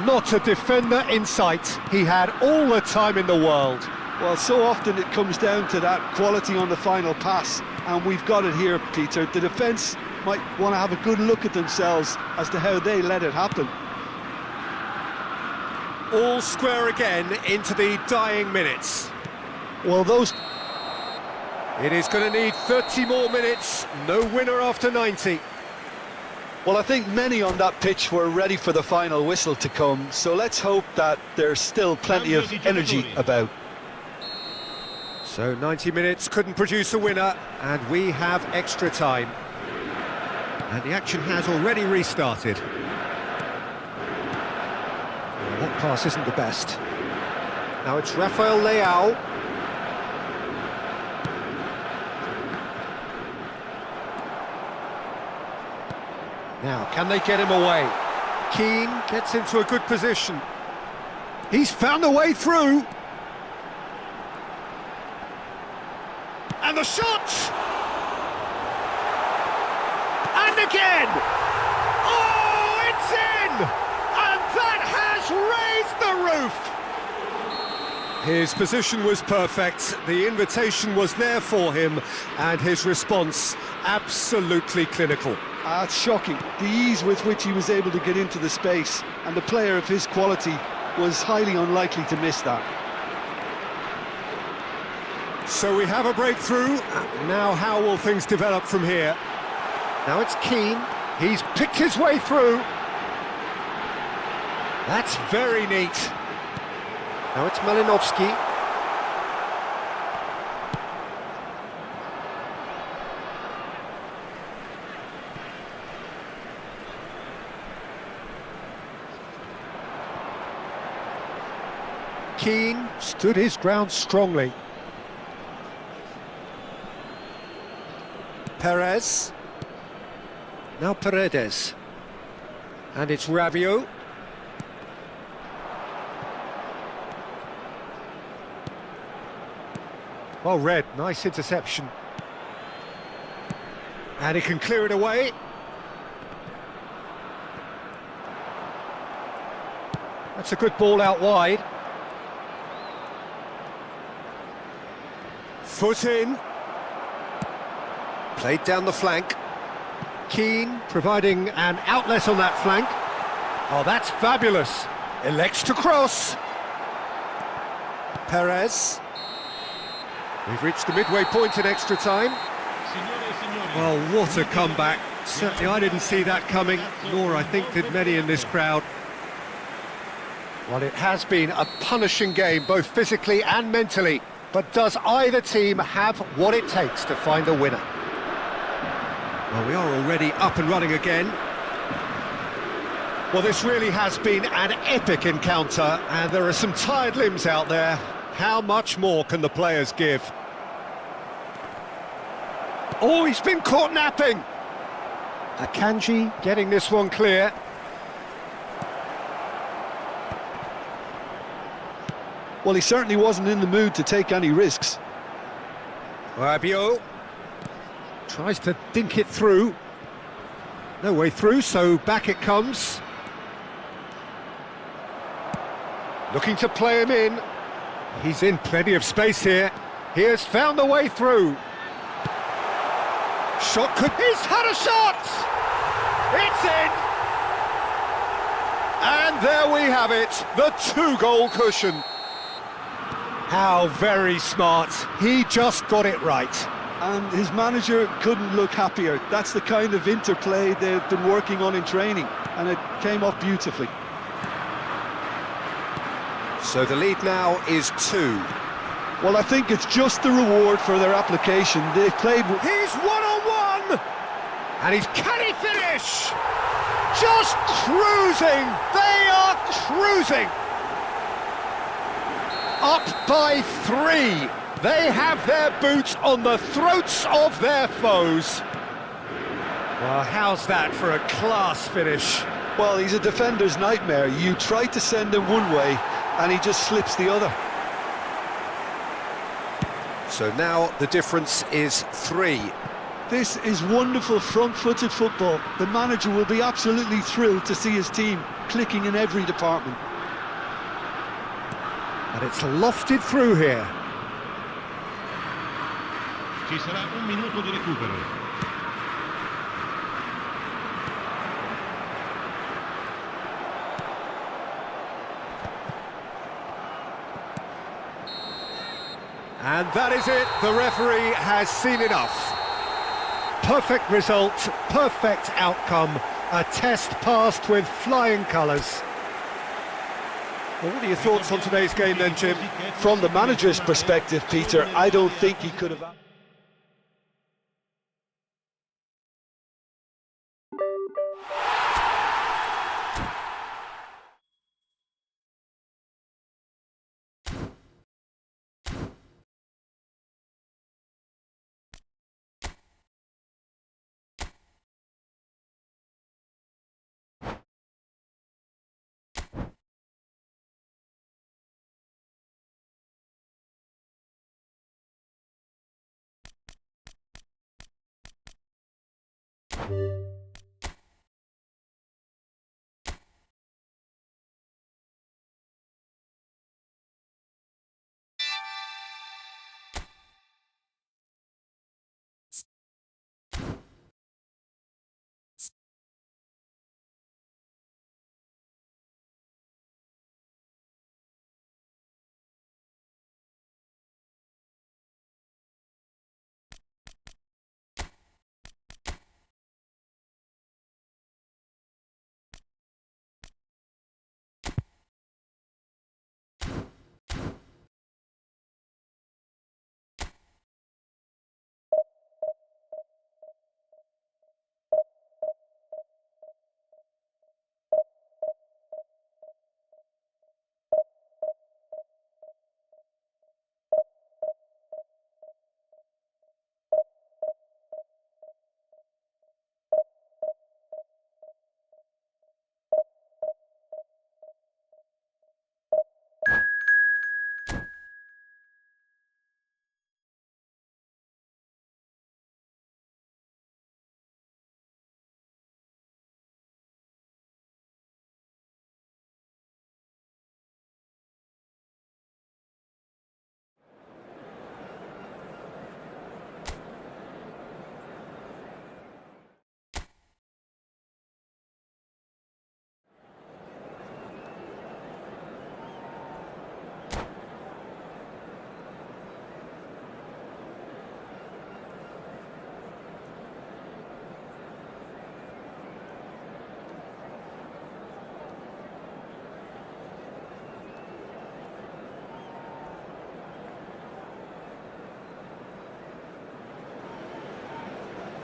Not a defender in sight. He had all the time in the world. Well, so often it comes down to that quality on the final pass, and we've got it here, Peter. The defence might want to have a good look at themselves as to how they let it happen. All square again into the dying minutes. Well, It is going to need 30 more minutes. No winner after 90. Well, I think many on that pitch were ready for the final whistle to come, so let's hope that there's still plenty of energy about. So 90 minutes couldn't produce a winner, and we have extra time. And the action has already restarted. Well, that pass isn't the best. Now it's Rafael Leao. Now, can they get him away? Keane gets into a good position. He's found a way through. And the shot! And again! Oh, it's in! And that has raised the roof! His position was perfect, the invitation was there for him, and his response absolutely clinical. It's shocking, the ease with which he was able to get into the space, and the player of his quality was highly unlikely to miss that. So we have a breakthrough. Now how will things develop from here? Now it's Keane. He's picked his way through. That's very neat. Now it's Malinovsky. Keane stood his ground strongly. Perez. Now Paredes. And it's Rabiot. Well read, nice interception. And he can clear it away. That's a good ball out wide. Foot in. Played down the flank. Keane providing an outlet on that flank. Oh, that's fabulous. Elects to cross. Perez. We've reached the midway point in extra time. Well, what a comeback. Certainly I didn't see that coming, nor I think did many in this crowd. Well, it has been a punishing game, both physically and mentally. But does either team have what it takes to find a winner? Well, we are already up and running again. Well, this really has been an epic encounter, and there are some tired limbs out there. How much more can the players give? Oh, he's been caught napping! Akanji getting this one clear. Well, he certainly wasn't in the mood to take any risks. Rabiot tries to dink it through. No way through, so back it comes. Looking to play him in. He's in plenty of space here. He has found the way through. Shot could... He's had a shot! It's in! And there we have it, the two-goal cushion. How very smart. He just got it right. And his manager couldn't look happier. That's the kind of interplay they've been working on in training, and it came off beautifully. So the lead now is 2. Well, I think it's just the reward for their application. They've played... He's one-on-one! And can he finish? Just cruising! They are cruising! Up by 3. They have their boots on the throats of their foes. Well, how's that for a class finish? Well, he's a defender's nightmare. You try to send him one way, and he just slips the other. So now the difference is 3. This is wonderful front-footed football. The manager will be absolutely thrilled to see his team clicking in every department. And it's lofted through here. Ci sarà un minuto di recupero. And that is it. The referee has seen enough. Perfect result, perfect outcome. A test passed with flying colours. Well, what are your thoughts on today's game then, Jim? From the manager's perspective, Peter, I don't think he could have...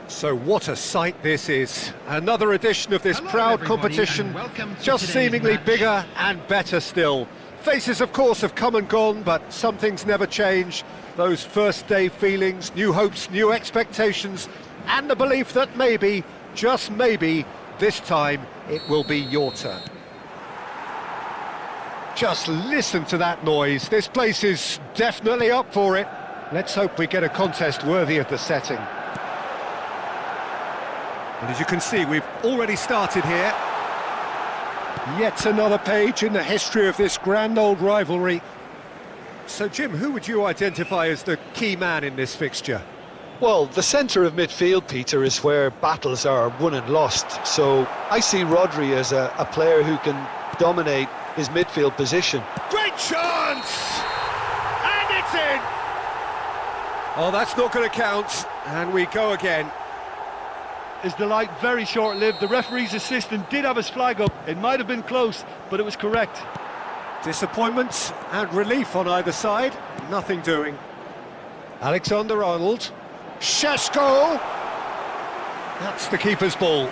So what a sight this is. Another edition of this Hello, proud everybody, competition, and welcome to just today's seemingly match. bigger and better still. Faces, of course, have come and gone, but some things never change. Those first day feelings, new hopes, new expectations, and the belief that maybe, just maybe, this time it will be your turn. Just listen to that noise. This place is definitely up for it. Let's hope we get a contest worthy of the setting. And as you can see, we've already started here. Yet another page in the history of this grand old rivalry. So, Jim, who would you identify as the key man in this fixture? Well, the centre of midfield, Peter, is where battles are won and lost. So I see Rodri as a player who can dominate his midfield position. Great chance! And it's in! Oh, that's not going to count. And we go again. His delight very short-lived. The referee's assistant did have his flag up. It might have been close, but it was correct. Disappointment and relief on either side. Nothing doing. Alexander-Arnold. Šeško! That's the keeper's ball.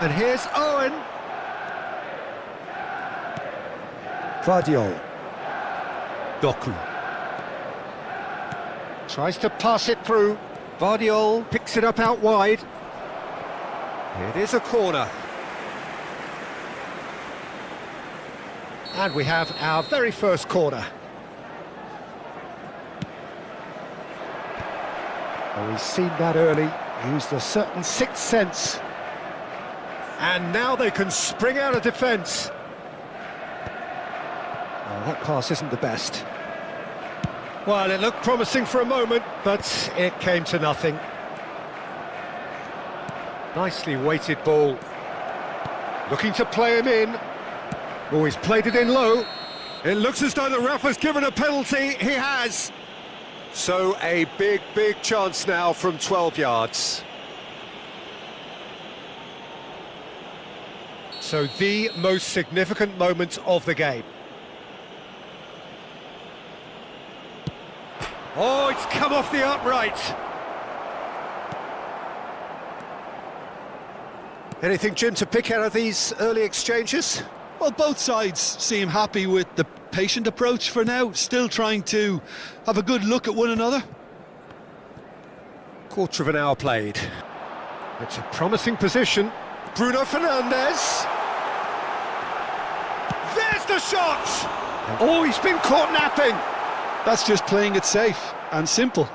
And here's Owen. Vardiol. Doku. Tries to pass it through. Vardiol picks it up out wide. It is a corner. And we have our very first corner. Oh, he's seen that early, used a certain sixth sense. And now they can spring out of defence. Oh, that pass isn't the best. Well, it looked promising for a moment, but it came to nothing. Nicely weighted ball. Looking to play him in. Oh, he's played it in low. It looks as though the ref has given a penalty. He has. So a big, big chance now from 12 yards. So the most significant moment of the game. Oh, it's come off the upright. Anything, Jim, to pick out of these early exchanges? Well, both sides seem happy with the patient approach for now, still trying to have a good look at one another. Quarter of an hour played. It's a promising position. Bruno Fernandes. There's the shot! Oh, he's been caught napping. That's just playing it safe and simple.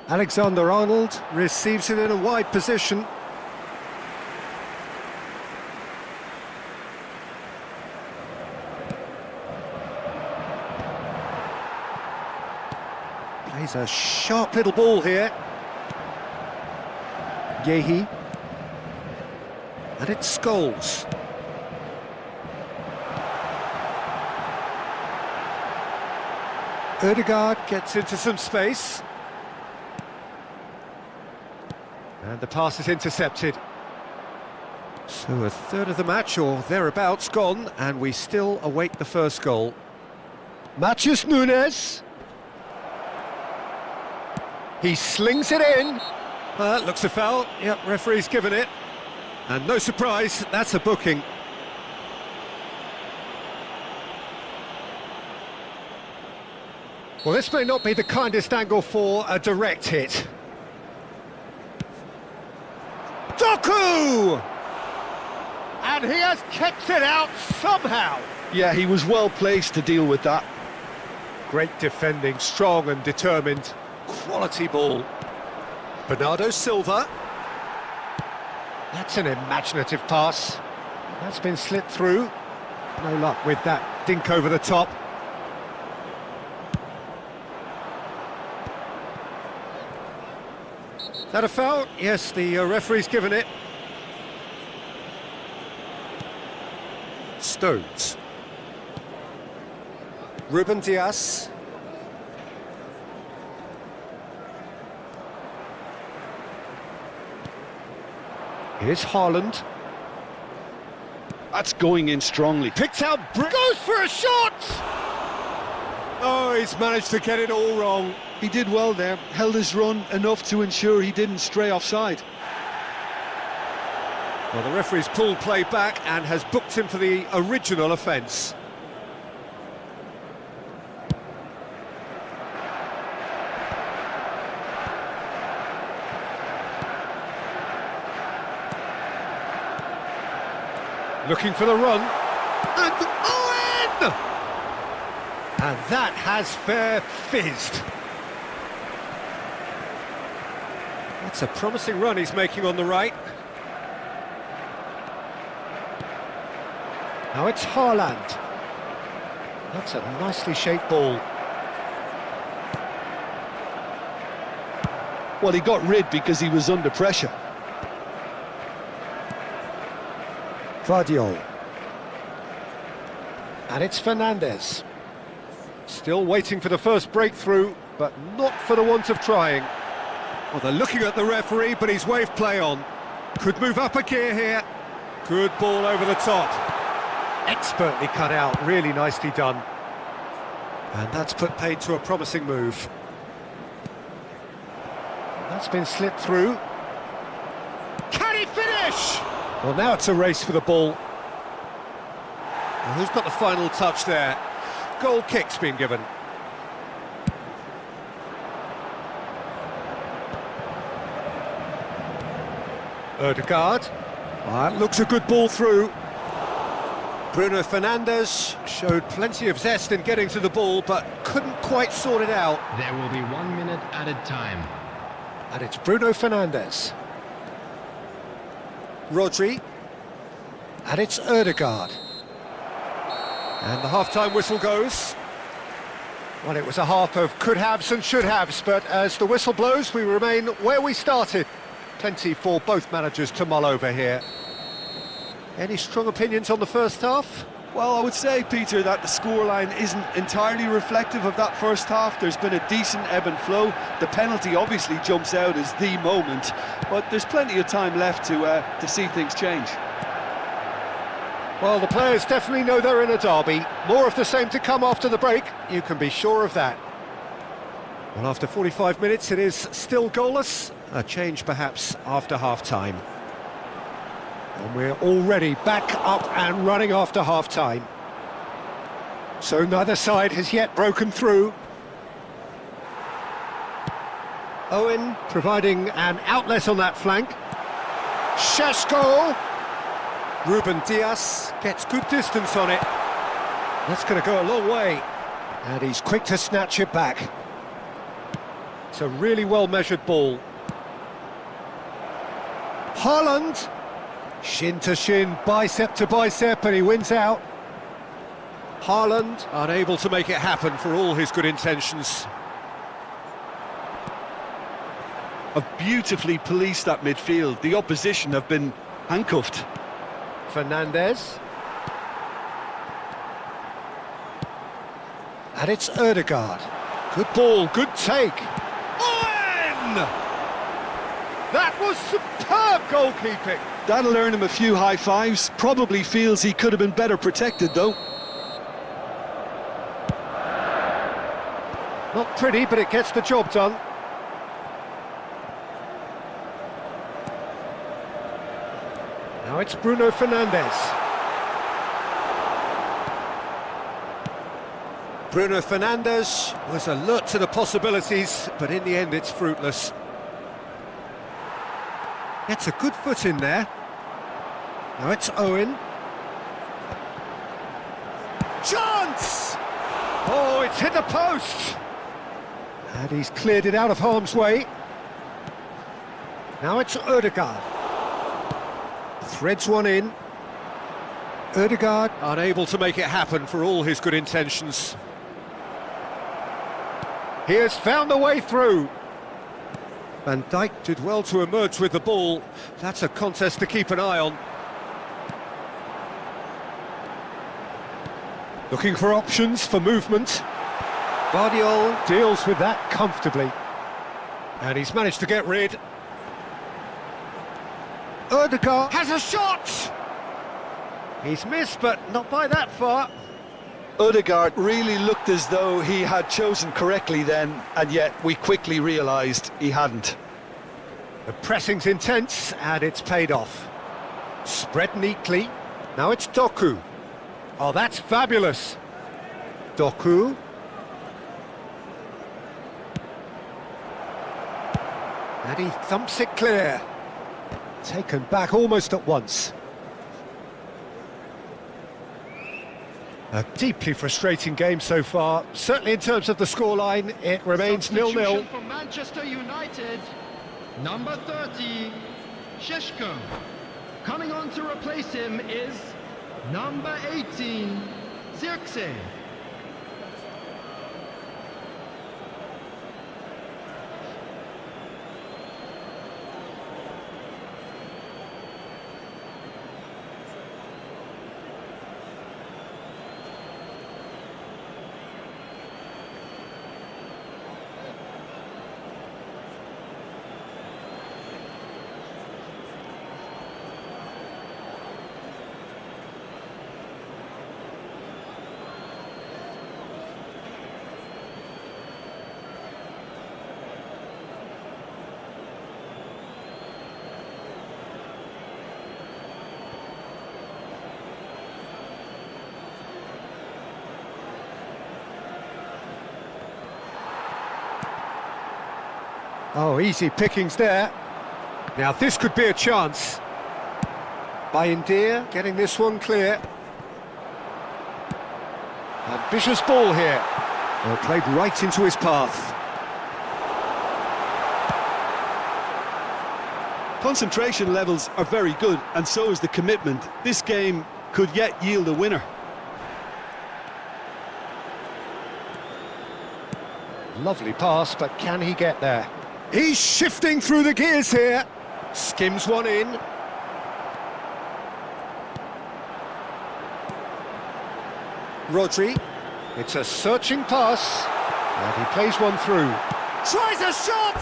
Alexander-Arnold receives it in a wide position. Plays a sharp little ball here. Yehi. And it's Scholes. Ødegaard gets into some space. And the pass is intercepted. So a third of the match, or thereabouts, gone, and we still await the first goal. Matheus Nunes. He slings it in. Looks a foul. Yep, referee's given it. And no surprise, that's a booking. Well, this may not be the kindest angle for a direct hit. Doku! And he has kept it out somehow. Yeah, he was well placed to deal with that. Great defending, strong and determined. Quality ball. Bernardo Silva. That's an imaginative pass. That's been slipped through. No luck with that dink over the top. Is that a foul? Yes, the referee's given it. Stones. Ruben Dias. Here's Haaland. That's going in strongly. Picked out, goes for a shot! Oh, he's managed to get it all wrong. He did well there, held his run enough to ensure he didn't stray offside. Well, the referee's pulled play back and has booked him for the original offence. Looking for the run. And Owen! And that has fair fizzed. That's a promising run he's making on the right. Now it's Haaland. That's a nicely shaped ball. Well, he got rid because he was under pressure. Vardiol. And it's Fernandes. Still waiting for the first breakthrough, but not for the want of trying. Well, they're looking at the referee, but he's waved play on. Could move up a gear here. Good ball over the top. Expertly cut out, really nicely done. And that's put paid to a promising move. That's been slipped through. Can he finish? Well, now it's a race for the ball. Well, who's got the final touch there? Goal kick's been given. Ødegaard. That looks a good ball through. Bruno Fernandes showed plenty of zest in getting to the ball, but couldn't quite sort it out. There will be 1 minute added time. And it's Bruno Fernandes. Rodri. And it's Ødegaard. And the half-time whistle goes. Well, it was a half of could-haves and should-haves, but as the whistle blows, we remain where we started. Plenty for both managers to mull over here. Any strong opinions on the first half? Well, I would say, Peter, that the scoreline isn't entirely reflective of that first half. There's been a decent ebb and flow. The penalty obviously jumps out as the moment, but there's plenty of time left to see things change. Well, the players definitely know they're in a derby. More of the same to come after the break, you can be sure of that. Well, after 45 minutes, it is still goalless. A change, perhaps, after half-time. And we're already back up and running after half-time. So neither side has yet broken through. Owen providing an outlet on that flank. Šeško. Ruben Dias gets good distance on it. That's going to go a long way. And he's quick to snatch it back. It's a really well-measured ball. Haaland. Shin to shin, bicep to bicep, and he wins out. Haaland unable to make it happen for all his good intentions. Have beautifully policed that midfield. The opposition have been handcuffed. Fernandes. And it's Ødegaard. Good ball, good take. Owen! That was superb goalkeeping. That'll earn him a few high fives. Probably feels he could have been better protected, though. Not pretty, but it gets the job done. Now it's Bruno Fernandes. Bruno Fernandes was alert to the possibilities, but in the end it's fruitless. Gets a good foot in there. Now it's Owen. Chance! Oh, it's hit the post! And he's cleared it out of harm's way. Now it's Ødegaard. Threads one in. Ødegaard unable to make it happen for all his good intentions. He has found a way through. Van Dijk did well to emerge with the ball. That's a contest to keep an eye on. Looking for options for movement. Vardiol deals with that comfortably. And he's managed to get rid. Ødegaard has a shot! He's missed, but not by that far. Odegaard really looked as though he had chosen correctly then, and yet we quickly realised he hadn't. The pressing's intense, and it's paid off. Spread neatly. Now it's Doku. Oh, that's fabulous. Doku. And he thumps it clear. Taken back almost at once. A deeply frustrating game so far. Certainly in terms of the scoreline, it remains 0-0. Substitution for Manchester United, number 30, Šeško. Coming on to replace him is number 18, Zirkzee. Oh, easy pickings there. Now this could be a chance. Bayindir getting this one clear. Ambitious ball here. Well, played right into his path. Concentration levels are very good, and so is the commitment. This game could yet yield a winner. Lovely pass, but can he get there? He's shifting through the gears here. Skims one in. Rodri. It's a searching pass. And he plays one through. Tries a shot!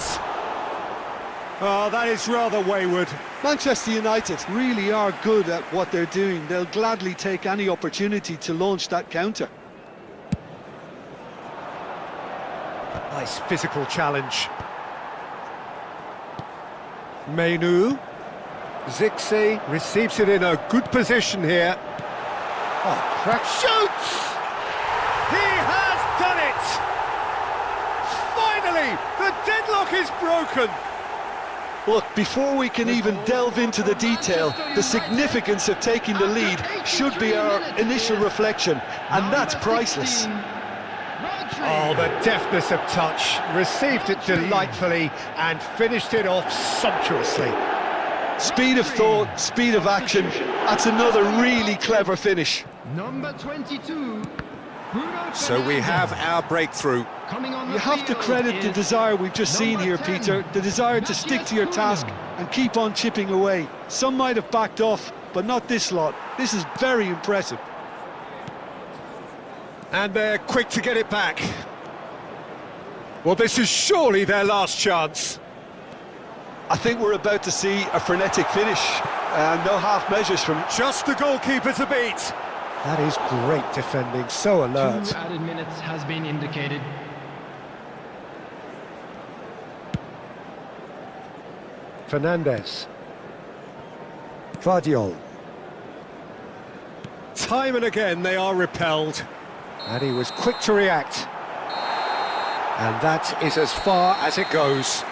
Oh, that is rather wayward. Manchester United really are good at what they're doing. They'll gladly take any opportunity to launch that counter. Nice physical challenge. Menu. Zirkzee receives it in a good position here. Oh, crack shoots! He has done it! Finally, the deadlock is broken. Look, before we can even delve into the detail, the significance of taking the lead should be our initial reflection, and that's priceless. Oh, the deftness of touch, received it delightfully and finished it off sumptuously. Speed of thought, speed of action, that's another really clever finish. Number 22, Bruno So we have our breakthrough. You have to credit the desire we've just seen here, Peter, the desire to stick to your task and keep on chipping away. Some might have backed off, but not this lot. This is very impressive. And they're quick to get it back. Well, this is surely their last chance. I think we're about to see a frenetic finish, and no half measures from... Just the goalkeeper to beat. That is great defending, so alert. 2 added minutes has been indicated. Fernandes. Vardiol. Time and again they are repelled. And he was quick to react. And that is as far as it goes.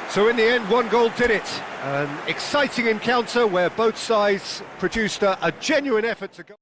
So in the end, one goal did it. An exciting encounter where both sides produced a genuine effort to go.